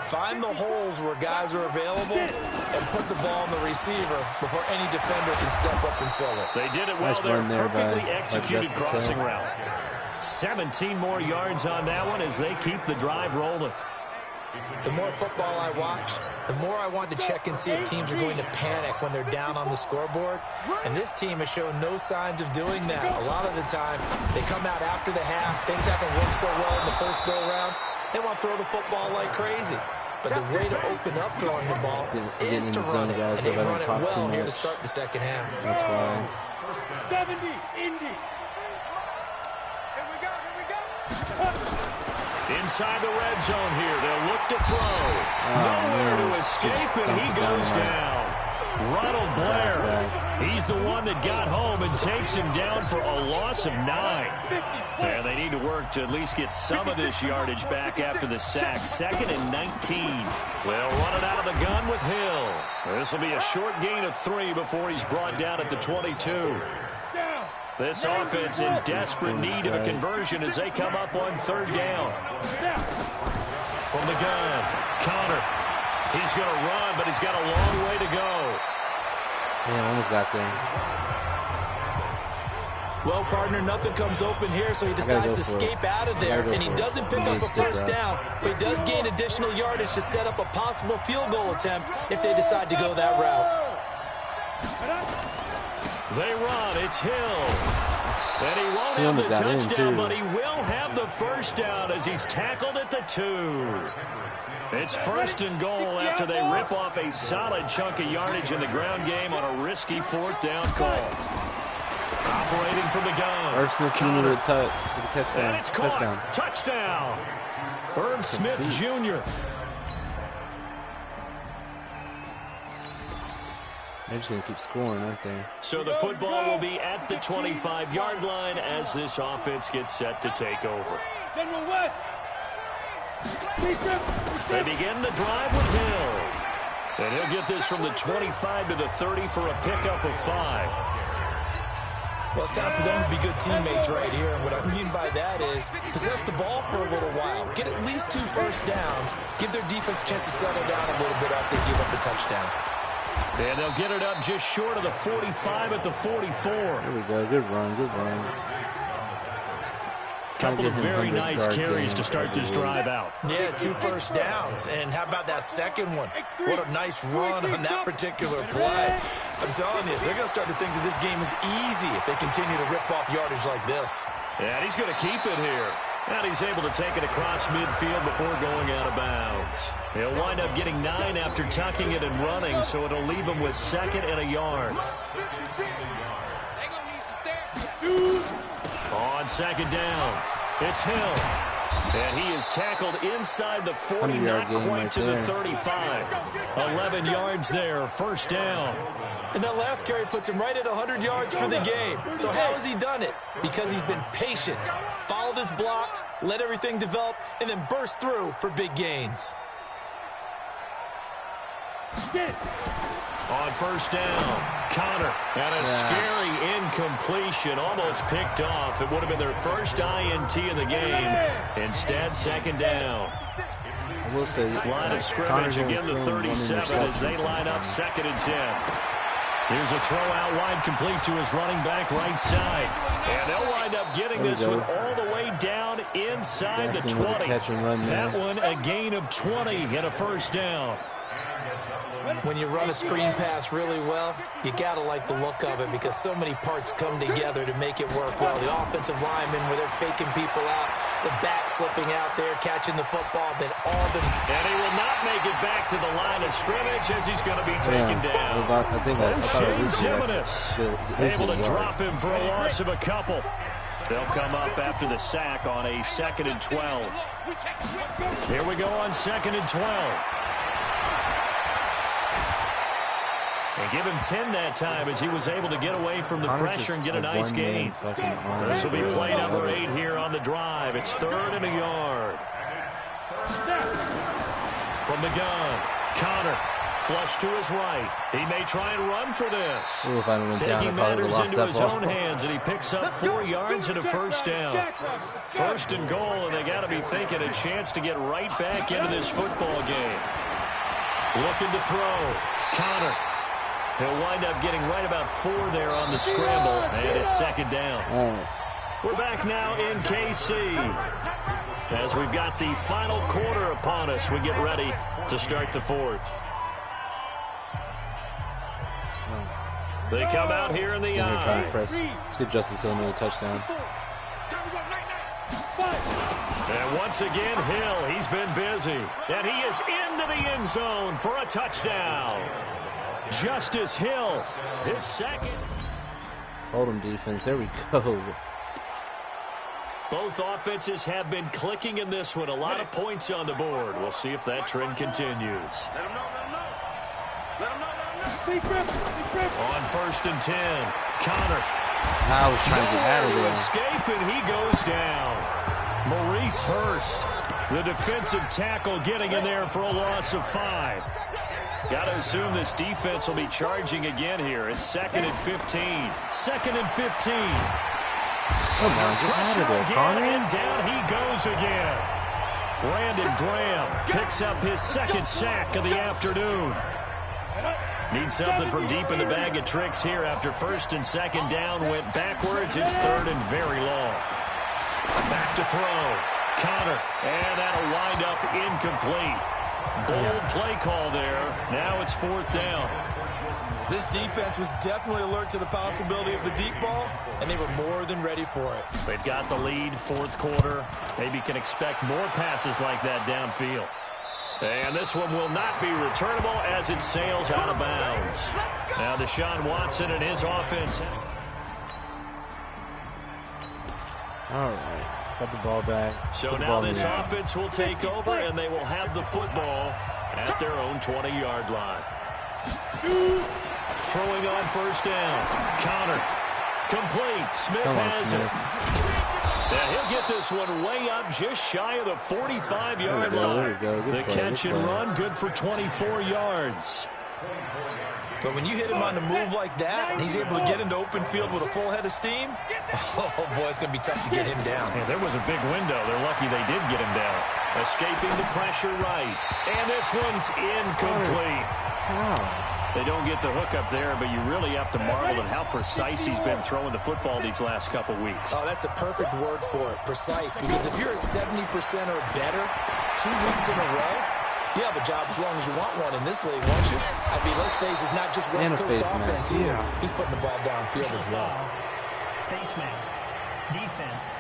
find the holes where guys are available and put the ball on the receiver before any defender can step up and fill it. They did it well there. Perfectly executed crossing route. 17 more yards on that one as they keep the drive rolling. The more football I watch, the more I want to check and see if teams are going to panic when they're down on the scoreboard. And this team has shown no signs of doing that. A lot of the time, they come out after the half. Things haven't worked so well in the first go-around. They want to throw the football like crazy. But the way to open up throwing the ball is to run it. And they run it well here to start the second half. That's why. 70, Indy. Here we go. Inside the red zone here. They'll look to throw. Nowhere to escape, and he goes down. Ronald Blair, he's the one that got home and takes him down for a loss of 9. And they need to work to at least get some of this yardage back after the sack. 2nd and 19. They'll run it out of the gun with Hill. This will be a short gain of 3 before he's brought down at the 22. This offense in desperate need of a conversion as they come up on 3rd down. From the gun, Connor. He's going to run, but he's got a long way to go. Yeah, almost got there. Well, partner, nothing comes open here, so he decides to escape out of there, and he doesn't pick up a first down, but he does gain additional yardage to set up a possible field goal attempt if they decide to go that route. They run. It's Hill. And he won't have the touchdown, but he will have the first down as he's tackled at the 2. It's 1st and goal after they rip off a solid chunk of yardage in the ground game on a risky 4th down call. Operating from the gun. Irv Smith Jr. with a touchdown. And it's caught. Touchdown. Irv Smith Jr. They're just going to keep scoring, aren't they? So the football will be at the 25-yard line as this offense gets set to take over. General West. They begin the drive with Hill. And he'll get this from the 25 to the 30 for a pickup of 5. Well, it's time for them to be good teammates right here. And what I mean by that is possess the ball for a little while. Get at least 2 first downs. Give their defense a chance to settle down a little bit after they give up the touchdown. And they'll get it up just short of the 45 at the 44. There we go. Good run. Good run. Couple of very nice carries to start this drive out. Yeah, 2 first downs. And how about that second one? What a nice run on that particular play. I'm telling you, they're going to start to think that this game is easy if they continue to rip off yardage like this. And he's going to keep it here. And he's able to take it across midfield before going out of bounds. He'll wind up getting 9 after tucking it and running, so it'll leave him with 2nd and a yard. On 2nd down, it's Hill. And he is tackled inside the 40, not quite to the 35. 11 yards there, 1st down. And that last carry puts him right at 100 yards for the game. So how has he done it? Because he's been patient, followed his blocks, let everything develop, and then burst through for big gains. On 1st down, Connor, and a scary incompletion, almost picked off. It would have been their first INT of the game. Instead, 2nd down. I will say, line of scrimmage again, the 37 as they line up 2nd and 10. Here's a throw out wide, complete to his running back right side. And they'll wind up getting this one all the way down inside the 20. That one a gain of 20 and a 1st down. when you run a screen pass really well, you got to like the look of it because so many parts come together to make it work well. The offensive linemen, where they're faking people out, the back slipping out there, catching the football, then all the... And he will not make it back to the line of scrimmage as he's going to be taken down. Shane Zimenez able to drop him for a loss of a couple. They'll come up after the sack on a 2nd and 12. Here we go on 2nd and 12. And give him 10 that time as he was able to get away from the pressure and get a nice gain. This will be play number 8 here on the drive. It's 3rd and a yard. From the gun, Connor, flush to his right. He may try and run for this. Ooh, if I went down, I Taking probably would matters have lost into that his ball. own hands, and he picks up 4 yards and a first down. 1st and goal, and they got to be thinking a chance to get right back into this football game. Looking to throw. Connor. He'll wind up getting right about 4 there on the scramble, and it's 2nd down. We're back now in KC. As we've got the final quarter upon us, we get ready to start the 4th. They come out here in the Sitting here trying to eye. press. Let's get Justice Hill another touchdown. And once again, Hill, he's been busy. And he is into the end zone for a touchdown. Justice Hill, his 2nd. Hold him, defense. There we go. Both offenses have been clicking in this one. A lot of points on the board. We'll see if that trend continues. Let him know, let him know. Let him know, let him know. On 1st and 10, Connor. I was trying to get out of To there. escape, and he goes down. Maurice Hurst, the defensive tackle, getting in there for a loss of 5. Got to assume this defense will be charging again here. It's 2nd and 15. 2nd and 15. Come on, get out of there, Connor. And down he goes again. Brandon Graham picks up his 2nd sack of the afternoon. Need something from deep in the bag of tricks here after 1st and 2nd down went backwards. It's 3rd and very long. Back to throw. Connor. And that'll wind up incomplete. Bold play call there. Now it's 4th down. This defense was definitely alert to the possibility of the deep ball, and they were more than ready for it. They've got the lead, 4th quarter. Maybe can expect more passes like that downfield. And this one will not be returnable as it sails out of bounds. Now Deshaun Watson and his offense. All right. Got the ball back. So now this offense will take over, and they will have the football at their own 20-yard line. Throwing on 1st down. Connor. Complete. Smith has it. And he'll get this one way up just shy of the 45-yard line. The catch and run good for 24 yards. But when you hit him on the move like that, and he's able to get into open field with a full head of steam, oh, boy, it's going to be tough to get him down. Yeah, there was a big window. They're lucky they did get him down. Escaping the pressure right. And this one's incomplete. They don't get the hook up there, but you really have to marvel at how precise he's been throwing the football these last couple weeks. Oh, that's a perfect word for it, precise, because if you're at 70% or better 2 weeks in a row, you have a job as long as you want one in this league, won't you? I mean, let's face it's not just West Coast offense here. He's putting the ball downfield as well. Face mask. Defense.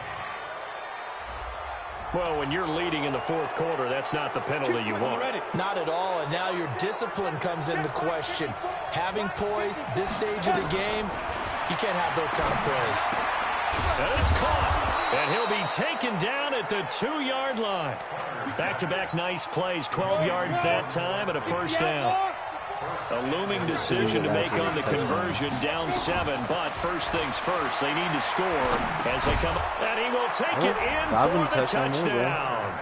Well, when you're leading in the 4th quarter, that's not the penalty you want. Not at all, and now your discipline comes into question. Having poise this stage of the game, you can't have those kind of plays. And it's caught, and he'll be taken down at the 2-yard line. Back-to-back nice plays, 12 yards that time and a 1st down. A looming decision to make on the conversion, down 7, but first things first, they need to score as they come, and he will take it in for the touchdown.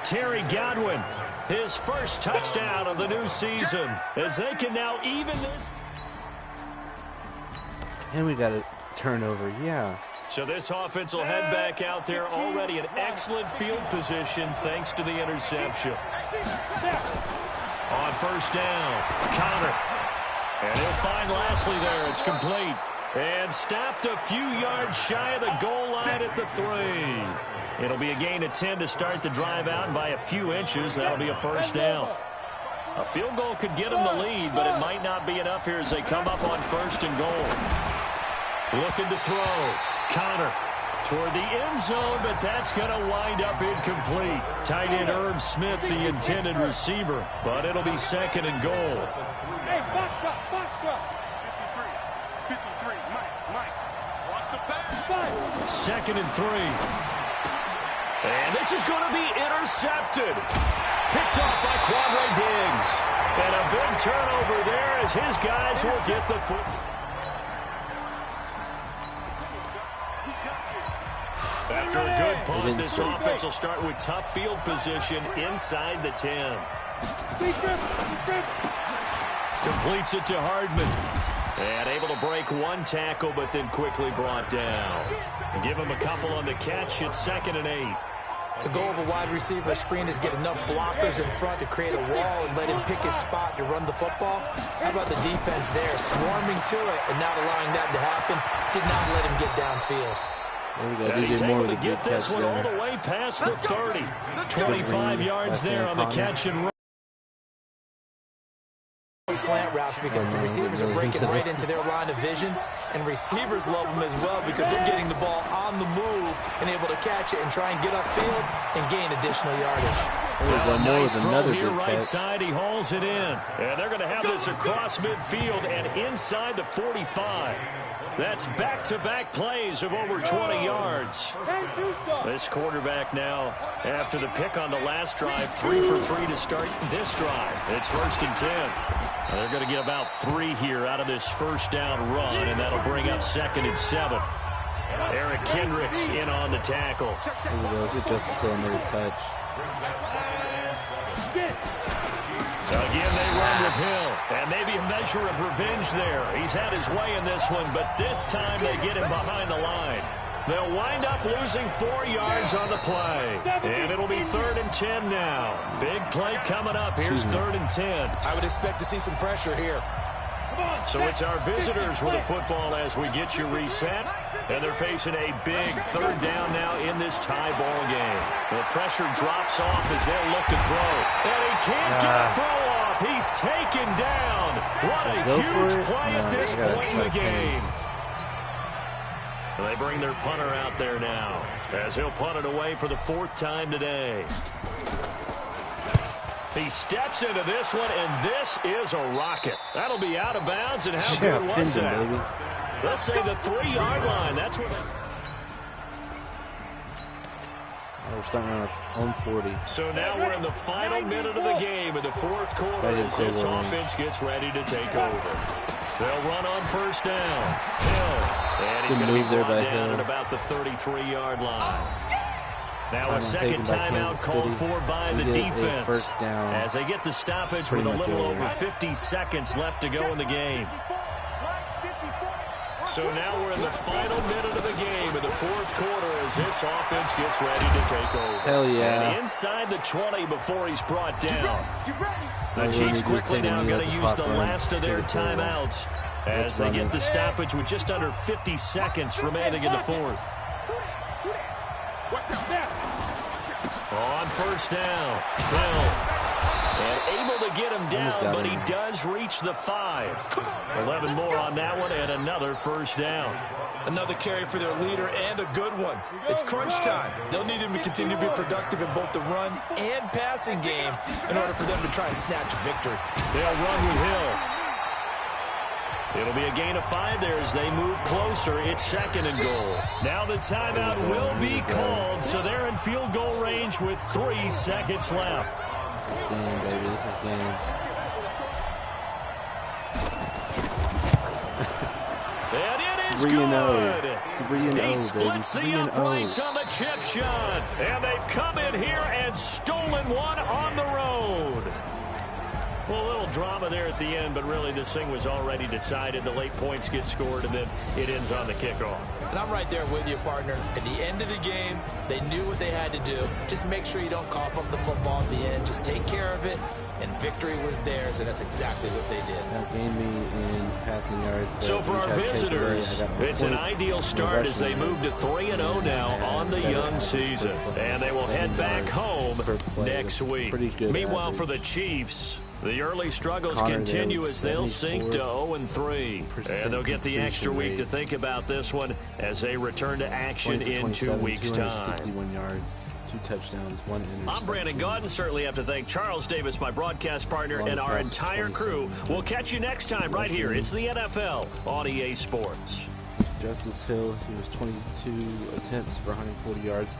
Terry Godwin, his first touchdown of the new season, as they can now even this. And we got a turnover, yeah. So this offense will head back out there already in excellent field position thanks to the interception. On 1st down, Connor. And he'll find Lashley there. It's complete. And stopped a few yards shy of the goal line at the 3. It'll be a gain of 10 to start the drive out, and by a few inches, that'll be a 1st down. A field goal could get them the lead, but it might not be enough here as they come up on 1st and goal. Looking to throw. Connor toward the end zone, but that's going to wind up incomplete. Tight end Irv Smith, the intended receiver, but it'll be 2nd and goal. Hey, box drop, box drop. 53, Mike, watch the pass. 2nd and 3. And this is going to be intercepted. Picked off by Quadre Diggs. And a big turnover there as his guys will get the foot. After a good punt, this offense will start with tough field position inside the 10. Completes it to Hardman. And able to break one tackle, but then quickly brought down. Give him a couple on the catch. It's 2nd and 8. The goal of a wide receiver screen is get enough blockers in front to create a wall and let him pick his spot to run the football. How about the defense there, swarming to it and not allowing that to happen? Did not let him get downfield. There we go. And he's DJ Moore able with to a get good this catch one all there. the way past the 30. 25 yards there on the catch and run. Slant routes because the receivers are breaking right into their line of vision, and receivers love them as well because they're getting the ball on the move and able to catch it and try and get upfield and gain additional yardage. There we go. Moore with another here, good right catch. side, he hauls it in. And they're going to have this across midfield and inside the 45. That's back-to-back plays of over 20 yards. This quarterback now, after the pick on the last drive, 3 for 3 to start this drive. It's 1st and 10. They're going to get about 3 here out of this first down run, and that'll bring up 2nd and 7. Eric Kendricks in on the tackle. There we go. Let's get Justice Hill another touch. Again, they run with Hill, and maybe a measure of revenge there. He's had his way in this one, but this time they get him behind the line. They'll wind up losing 4 yards on the play, and it'll be 3rd and 10 now. Big play coming up. Here's 3rd and 10. I would expect to see some pressure here. So it's our visitors with the football as we get you reset. And they're facing a big 3rd down now in this tie ball game. The pressure drops off as they'll look to throw. And he can't get a throw off. He's taken down. What a huge play at this point in the game. They bring their punter out there now as he'll punt it away for the 4th time today. He steps into this one, and this is a rocket. That'll be out of bounds, and how good was that? Baby. Let's say the 3-yard line. That's what. We're starting on our own 40. So now we're in the final minute of the game in the 4th quarter as this offense gets ready to take over. They'll run on 1st down. Hill. And he's going to be brought down at about the 33-yard line. Now a second timeout called for by the defense first down as they get the stoppage with a little over 50 seconds left to go in the game. So now we're in the final minute of the game in the 4th quarter as this offense gets ready to take over. Hell yeah. And inside the 20 before he's brought down. The Chiefs quickly now going to use the last of their timeouts as they get the stoppage with just under 50 seconds remaining in the 4th. On 1st down, Hill. And able to get him down, but he does reach the 5. 11 more on that one, and another 1st down. Another carry for their leader, and a good one. It's crunch time. They'll need him to continue to be productive in both the run and passing game in order for them to try and snatch a victory. They'll run with Hill. It'll be a gain of 5 there as they move closer. It's 2nd and goal. Now the timeout will be called, so they're in field goal range with 3 seconds left. This is game, baby. This is game. And it is 3-0. 3-0, baby. He splits the uprights on the chip shot. And they've come in here and stolen one on the road. Well, a little drama there at the end, but really this thing was already decided. The late points get scored, and then it ends on the kickoff. And I'm right there with you, partner. At the end of the game, they knew what they had to do. Just make sure you don't cough up the football at the end. Just take care of it, and victory was theirs, and that's exactly what they did. That gained me in passing yards. So for our visitors, it's an ideal start as they move to 3-0 now on the young season. And they will head back home next week. Meanwhile, for the Chiefs, The early struggles continue as they'll sink to 0-3. And they'll get the extra week to think about this one as they return to action in 2 weeks' time. 261 yards, 2 touchdowns, 1 interception. I'm Brandon Gaudin. Certainly have to thank Charles Davis, my broadcast partner, and our entire crew. We'll catch you next time right here. It's the NFL on EA Sports. Justice Hill, he was 22 attempts for 140 yards.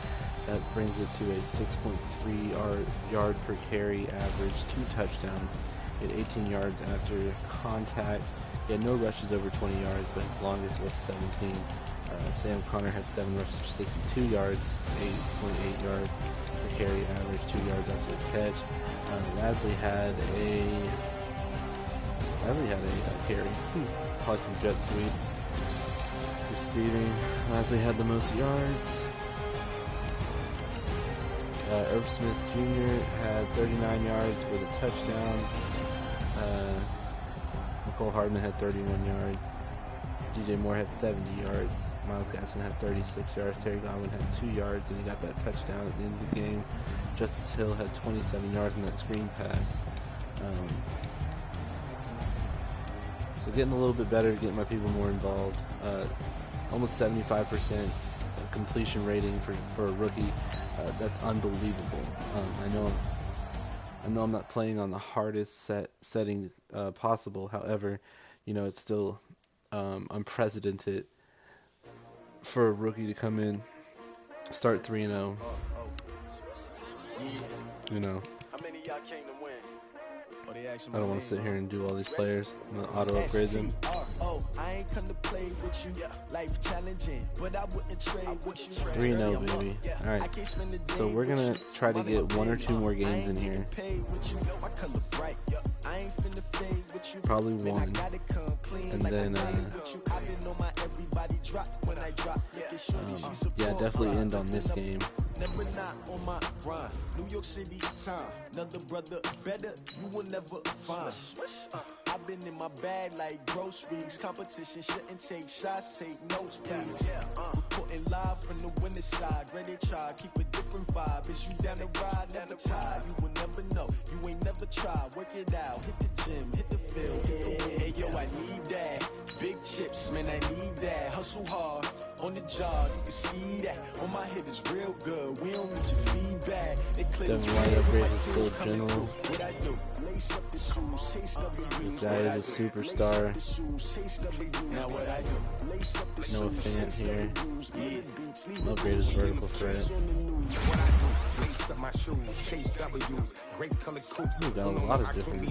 That brings it to a 6.3 yard per carry average, 2 touchdowns. He had 18 yards after contact. He had no rushes over 20 yards, but his longest was 17. Sam Connor had 7 rushes for 62 yards, 8.8 yard per carry average, 2 yards after the catch. Lasley had a carry, probably some jet sweep. Receiving, Lasley had the most yards. Irv Smith Jr. had 39 yards with a touchdown. Nicole Hardman had 31 yards. DJ Moore had 70 yards. Myles Gaskin had 36 yards. Terry Godwin had 2 yards, and he got that touchdown at the end of the game. Justice Hill had 27 yards on that screen pass. So getting a little bit better, getting my people more involved. Almost 75% completion rating for a rookie. That's unbelievable. I know I'm not playing on the hardest setting possible. However, it's still unprecedented for a rookie to come in, start 3-0. I don't want to sit here and do all these players. I'm going to auto upgrade them. 3-0, baby. Alright. So we're going to try to get 1 or 2 more games in here. Probably 1. And then, yeah, definitely end on this game. Never not on my grind. New York City time. Another brother better, you will never find. I've been in my bag like groceries. Competition shouldn't take shots, take notes, please. Reporting live from the winning side. Ready to try, keep a different vibe. Is you down the ride, never tired. You will never know, you ain't never tried. Work it out, hit the gym, hit the field. Hey yo, I need that. Big chips, man, I need that. Hustle hard, on the job, you can see that. On my head is real good, we don't need your feedback. Doesn't want to upgrade his full general. This guy is a superstar. Noah Fant here. Upgrade his vertical threat. Ooh, got a lot of different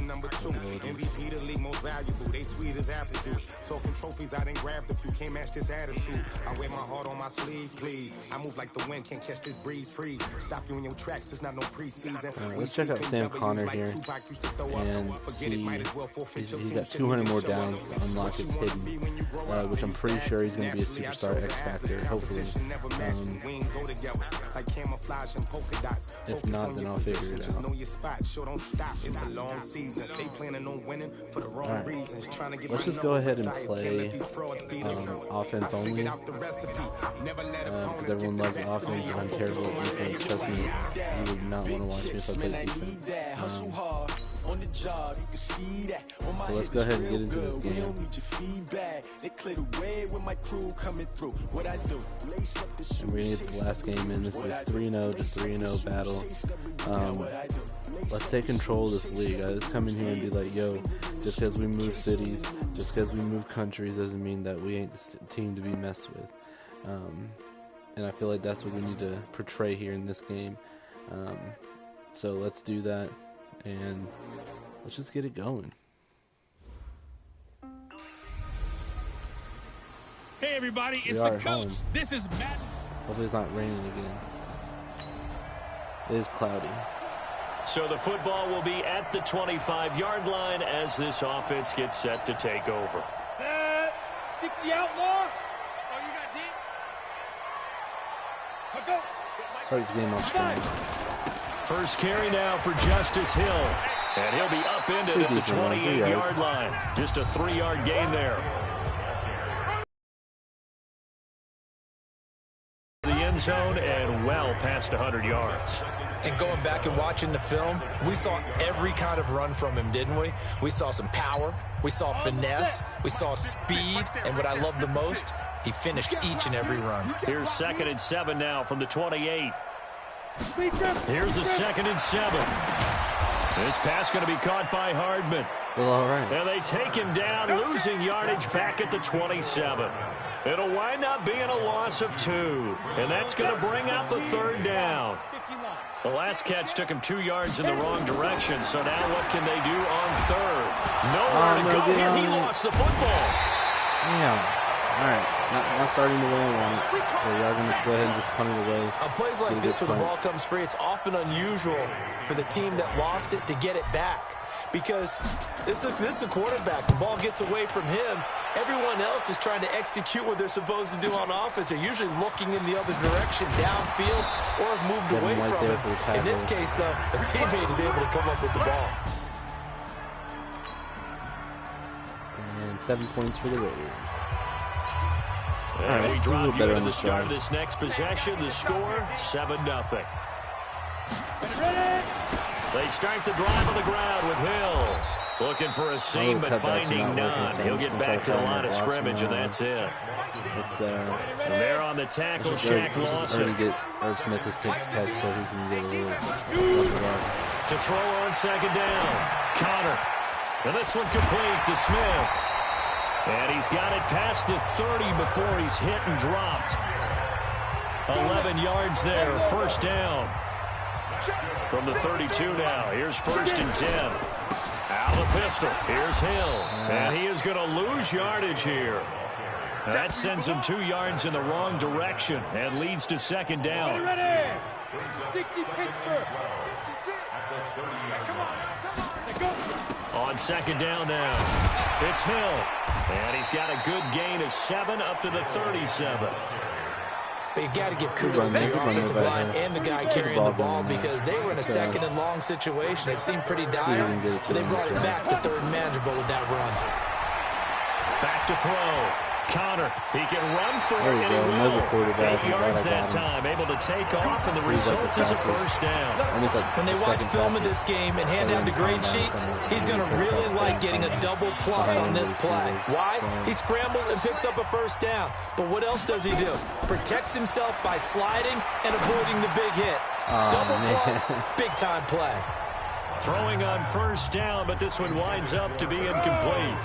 Talking trophies, I didn't grab if you can't match this attitude. I wear my heart on my sleeve, please. I move like the wind, can't catch this breeze, freeze. Stop you in your tracks, it's not no preseason. Let's check out Sam Connor here and see. He's got 200 more downs to unlock his hidden, which I'm pretty sure he's going to be a superstar X Factor, hopefully. If not, then I'll figure it out. Alright, let's just go ahead and play offense only, because everyone loves offense and I'm terrible at defense. Trust me, you would not want to watch me if I play defense. So let's go ahead and get into this game. And we're going to get the last game in. This is a 3-0 to 3-0 battle. Let's take control of this league. I just come in here and be like, yo, just because we move cities, just because we move countries doesn't mean that we ain't the team to be messed with. And I feel like that's what we need to portray here in this game. So let's do that, and let's just get it going. Hey everybody, it's the coach. This is Madden. Hopefully it's not raining again. It is cloudy. So the football will be at the 25-yard line as this offense gets set to take over. Set. 60 outlaw. Oh, you got deep. Let's go. Start this game off strong. First carry now for Justice Hill. And he'll be upended at the 28-yard line. Just a 3-yard gain there. The end end zone and well past 100 yards. And going back and watching the film, we saw every kind of run from him, didn't we? We saw some power, we saw finesse, we saw speed, and what I love the most, he finished each and every run. Here's 2nd and 7 now from the 28. Here's a 2nd and 7. This pass going to be caught by Hardman. Well, all right. And they take him down, losing yardage back at the 27. It'll wind up being a loss of 2. And that's going to bring out the 3rd down. The last catch took him 2 yards in the wrong direction, so now what can they do on 3rd? Nowhere to go here. He lost the football. Damn. All right, not starting the way I want it. Y'all going to go ahead and just punt it away. On plays like this where the ball comes free, it's often unusual for the team that lost it to get it back. Because this is a quarterback. The ball gets away from him. Everyone else is trying to execute what they're supposed to do on offense. They're usually looking in the other direction, downfield, or have moved away from it. In this case, though, a teammate is able to come up with the ball. And 7 points for the Raiders. And we drop you into the start of this next possession. The score, 7-0. They start the drive on the ground with Hill. Looking for a seam, but finding none. He'll get back to the line of scrimmage, and that's it. And they're on the tackle, Shaq Lawson. Get Irv Smith his tip to catch so he can get a little to throw on 2nd down. Connor. And this one complete to Smith. And he's got it past the 30 before he's hit and dropped. 11 yards there, 1st down. From the 32 now, here's 1st and 10. Out of the pistol, here's Hill. And he is going to lose yardage here. That sends him 2 yards in the wrong direction and leads to 2nd down. On 2nd down now, it's Hill. And he's got a good gain of 7 up to the 37. But you got to give kudos to your offensive line and the guy carrying the ball because they were in a 2nd and long situation. It seemed pretty dire, but they brought it back to 3rd and manageable with that run. Back to throw. Connor, he can run for it, and he will. 8 yards that time, able to take off, and the result is a 1st down. When they watch film of this game and hand out the grade sheets, he's going to really like getting a double plus on this play. Why? He scrambles and picks up a 1st down. But what else does he do? Protects himself by sliding and avoiding the big hit. Double plus, big-time play. Throwing on 1st down, but this one winds up to be incomplete.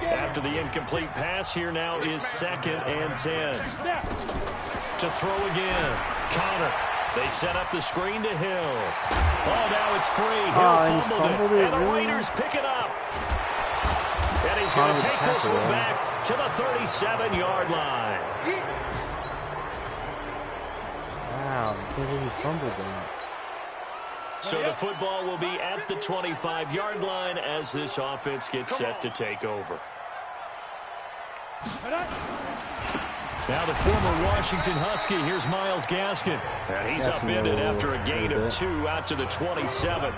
After the incomplete pass, here now is 2nd and 10. To throw again. Connor. They set up the screen to Hill. Oh, now it's free. Hill fumbled it. And the Raiders pick it up. And he's going to take this one back to the 37-yard line. Wow, I can't believe he fumbled that. So the football will be at the 25-yard line as this offense gets set to take over. Now the former Washington Husky, here's Myles Gaskin. And he's upended after a gain of 2 out to the 27.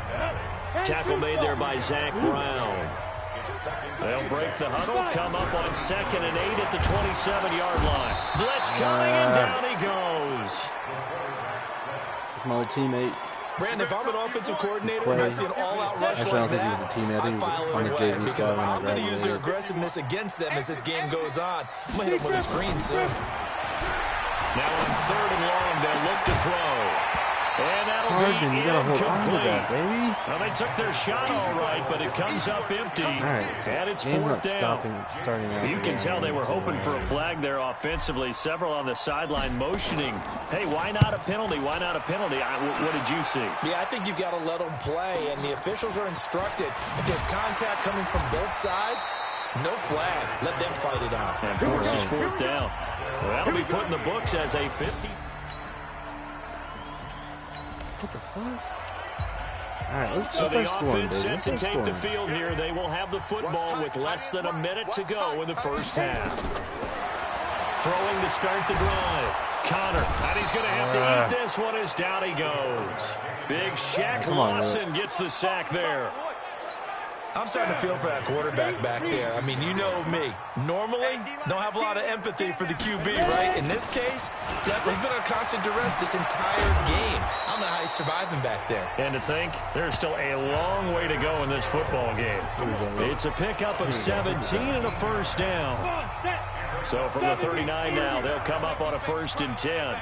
Tackle made there by Zach Brown. They'll break the huddle, come up on 2nd and 8 at the 27-yard line. Blitz coming, and down he goes. It's my old teammate. Brandon, if I'm an offensive coordinator and I see an all-out rush like that, I file it away because I'm going to use their aggressiveness against them as this game goes on. I'm going to hit them with a screen soon. Now on 3rd and long, they'll look to throw. And that'll be you gotta hold on to incomplete. that, baby. Well, they took their shot all right, but it comes up empty. All right, so and it's 4th down. Starting out you can tell they were hoping for a flag there offensively. Several on the sideline motioning. Hey, why not a penalty? Why not a penalty? What did you see? Yeah, I think you've got to let them play, and the officials are instructed. If there's contact coming from both sides, no flag. Let them fight it out. And forces 4th down. Well, that'll be put in the books as a 50. What the fuck? All right, let's so the start scoring, offense set to take the field here. They will have the football with less than a minute to go in the first half. Throwing to start the drive. Connor, and he's going to have to eat this one as down he goes. Big Shaq Lawson gets the sack there. I'm starting to feel for that quarterback back there. I mean, you know me. Normally, don't have a lot of empathy for the QB, right? In this case, definitely he's been on constant duress this entire game. I don't know how he's surviving back there. And to think, there's still a long way to go in this football game. It's a pickup of 17 and a first down. So from the 39 now, they'll come up on a 1st and 10.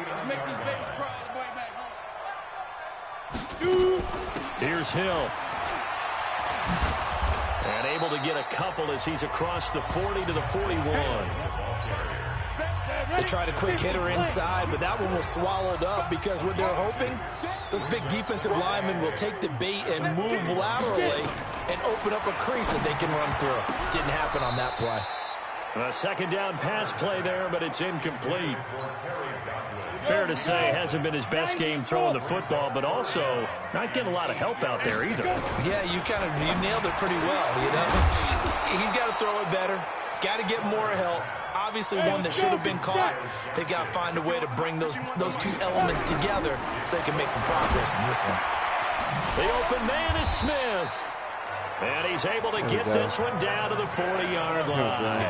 Let's make these babies cry on the way back home. Here's Hill. And able to get a couple as he's across the 40 to the 41. They tried a quick hitter inside, but that one was swallowed up because what they're hoping, those big defensive linemen will take the bait and move laterally and open up a crease that they can run through. Didn't happen on that play. A 2nd down pass play there, but it's incomplete. Fair to say, hasn't been his best game throwing the football, but also not getting a lot of help out there either. Yeah, you nailed it pretty well, you know. He's got to throw it better. Got to get more help. Obviously one that should have been caught. They've got to find a way to bring those two elements together so they can make some progress in this one. The open man is Smith. And he's able to get this one down to the 40-yard line.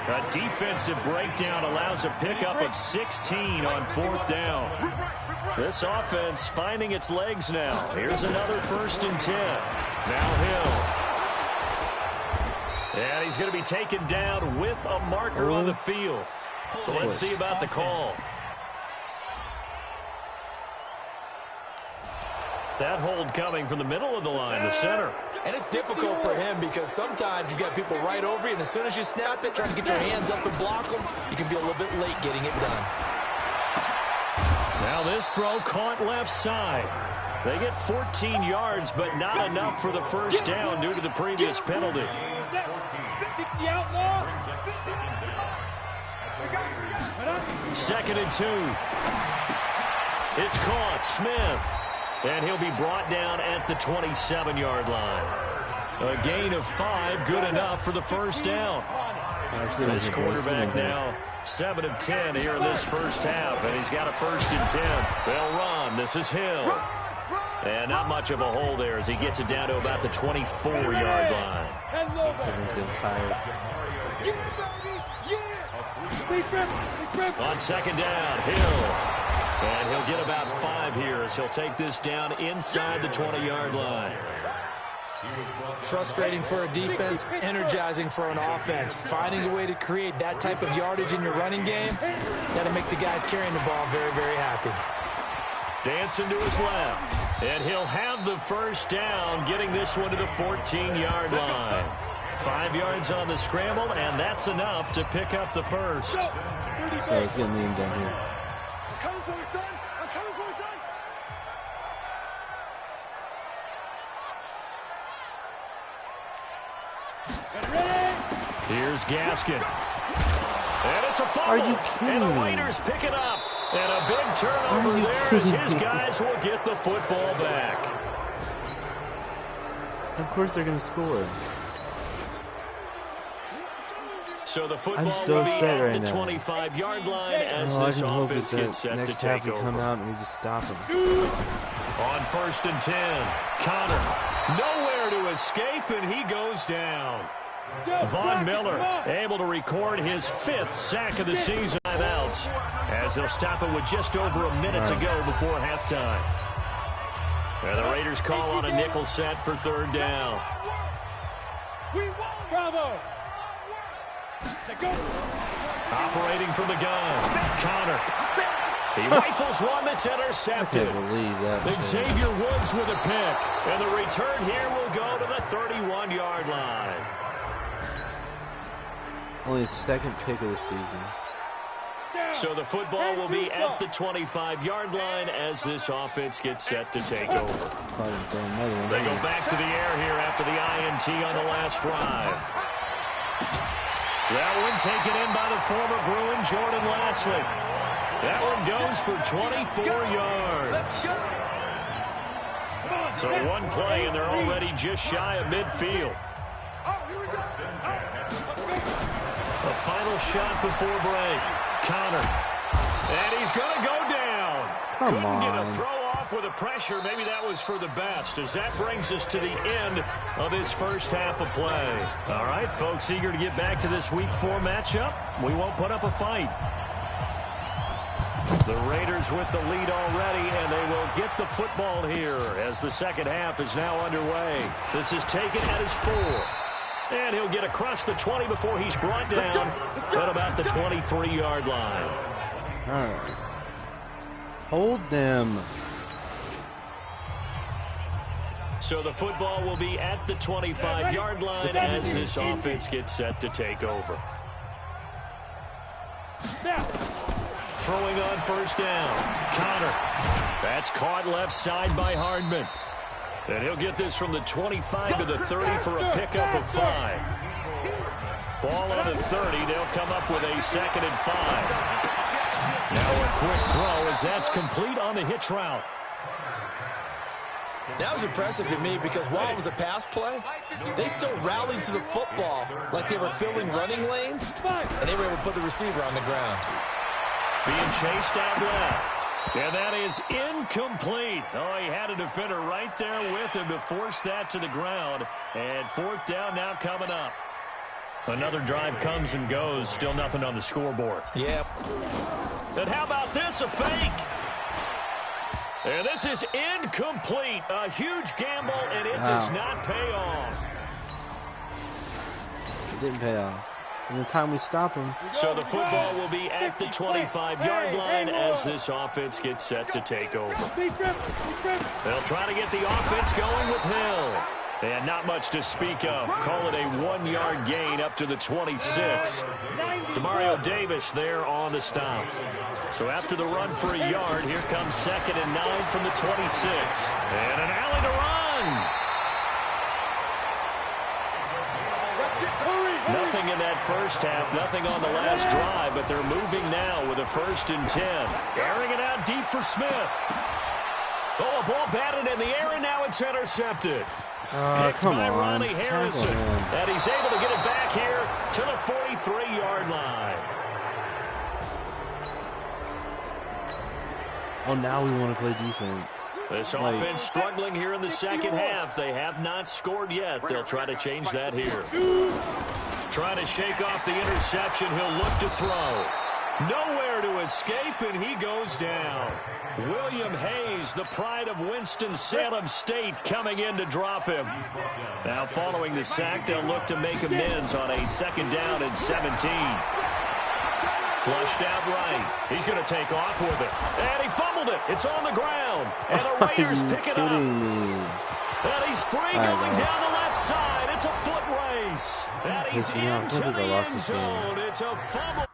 A defensive breakdown allows a pickup of 16 on 4th down. This offense finding its legs now. Here's another 1st and 10. Now Hill. And he's going to be taken down with a marker on the field. So let's see about the call. That hold coming from the middle of the line, the center. And it's difficult for him because sometimes you've got people right over you, and as soon as you snap it, trying to get your hands up and block them, you can be a little bit late getting it done. Now this throw caught left side. They get 14 yards, but not enough for the 1st down due to the previous penalty. 60 outlaw. 2nd and 2. It's caught. Smith. And he'll be brought down at the 27-yard line. A gain of 5, good enough for the 1st down. This quarterback now 7 of 10 here in this 1st half, and he's got a 1st and 10. They'll run. This is Hill. And not much of a hole there as he gets it down to about the 24-yard line. He's been tired. On 2nd down, Hill. And he'll get about 5 here as he'll take this down inside the 20-yard line. Frustrating for a defense, energizing for an offense. Finding a way to create that type of yardage in your running game, got to make the guys carrying the ball very, very happy. Dancing to his left. And he'll have the 1st down, getting this one to the 14-yard line. 5 yards on the scramble, and that's enough to pick up the 1st. Let's get in the end zone here. Here's Gaskin. And it's a fumble. Are you kidding me? And the me? Raiders pick it up. And a big turnover there as his guys will get the football back. Of course they're going to score. So the football so will be sad at right the now. 25-yard line as I this can hope offense it's gets set to next half take we over. come out and we just stop them. On 1st and 10, Connor nowhere to escape, and he goes down. Von Miller able to record his 5th sack of the season. Timeouts as they'll stop it with just over a minute to go before halftime. And the Raiders call on a nickel set for 3rd down. Bravo. Operating from the gun, Connor. He rifles one that's intercepted. I can't believe that. Xavier Woods with a pick. And the return here will go to the 31-yard line. Only his 2nd pick of the season. So the football will be at the 25-yard line as this offense gets set to take over. They go back to the air here after the INT on the last drive. That one taken in by the former Bruin, Jordan Lasley. That one goes for 24 yards. So one play, and they're already just shy of midfield. A final shot before break. Connor. And he's going to go down. Couldn't get a throw off with the pressure. Maybe that was for the best, as that brings us to the end of this first half of play. All right, folks, eager to get back to this Week 4 matchup. We won't put up a fight. The Raiders with the lead already, and they will get the football here as the second half is now underway. This is taken at his 4. And he'll get across the 20 before he's brought down at about the 23-yard line. All right. Hold them. So the football will be at the 25-yard line as this offense gets set to take over. Throwing on first down. Connor. That's caught left side by Hardman. And he'll get this from the 25 to the 30 for a pickup of 5. Ball on the 30. They'll come up with a 2nd and 5. Now a quick throw as that's complete on the hitch route. That was impressive to me because while it was a pass play, they still rallied to the football like they were filling running lanes, and they were able to put the receiver on the ground. Being chased out left. And that is incomplete. Oh, he had a defender right there with him to force that to the ground. And 4th down now coming up. Another drive comes and goes. Still nothing on the scoreboard. Yep. And how about this? A fake. And this is incomplete. A huge gamble, and it does not pay off. It didn't pay off. In the time we stop him. So the football will be at the 25-yard line as this offense gets set to take over. They'll try to get the offense going with Hill. And not much to speak of. Call it a 1-yard gain up to the 26. Demario Davis there on the stop. So after the run for a yard, here comes 2nd and 9 from the 26. And an alley to run. Nothing in that first half, nothing on the last drive, but they're moving now with a 1st and 10. Airing it out deep for Smith. Oh, a ball batted in the air, and now it's intercepted. Picked by Ronnie Harrison. And he's able to get it back here to the 43-yard line. Oh, now we want to play defense. This offense struggling here in the second half. They have not scored yet. They'll try to change that here. Trying to shake off the interception. He'll look to throw. Nowhere to escape, and he goes down. William Hayes, the pride of Winston-Salem State, coming in to drop him. Now following the sack, they'll look to make amends on a 2nd down and 17. Flushed out right. He's going to take off with it. And he fumbled it. It's on the ground. And the Raiders pick it up. And he's free going down the left side. It's a foot race. And he's into the end zone. It's a fumble.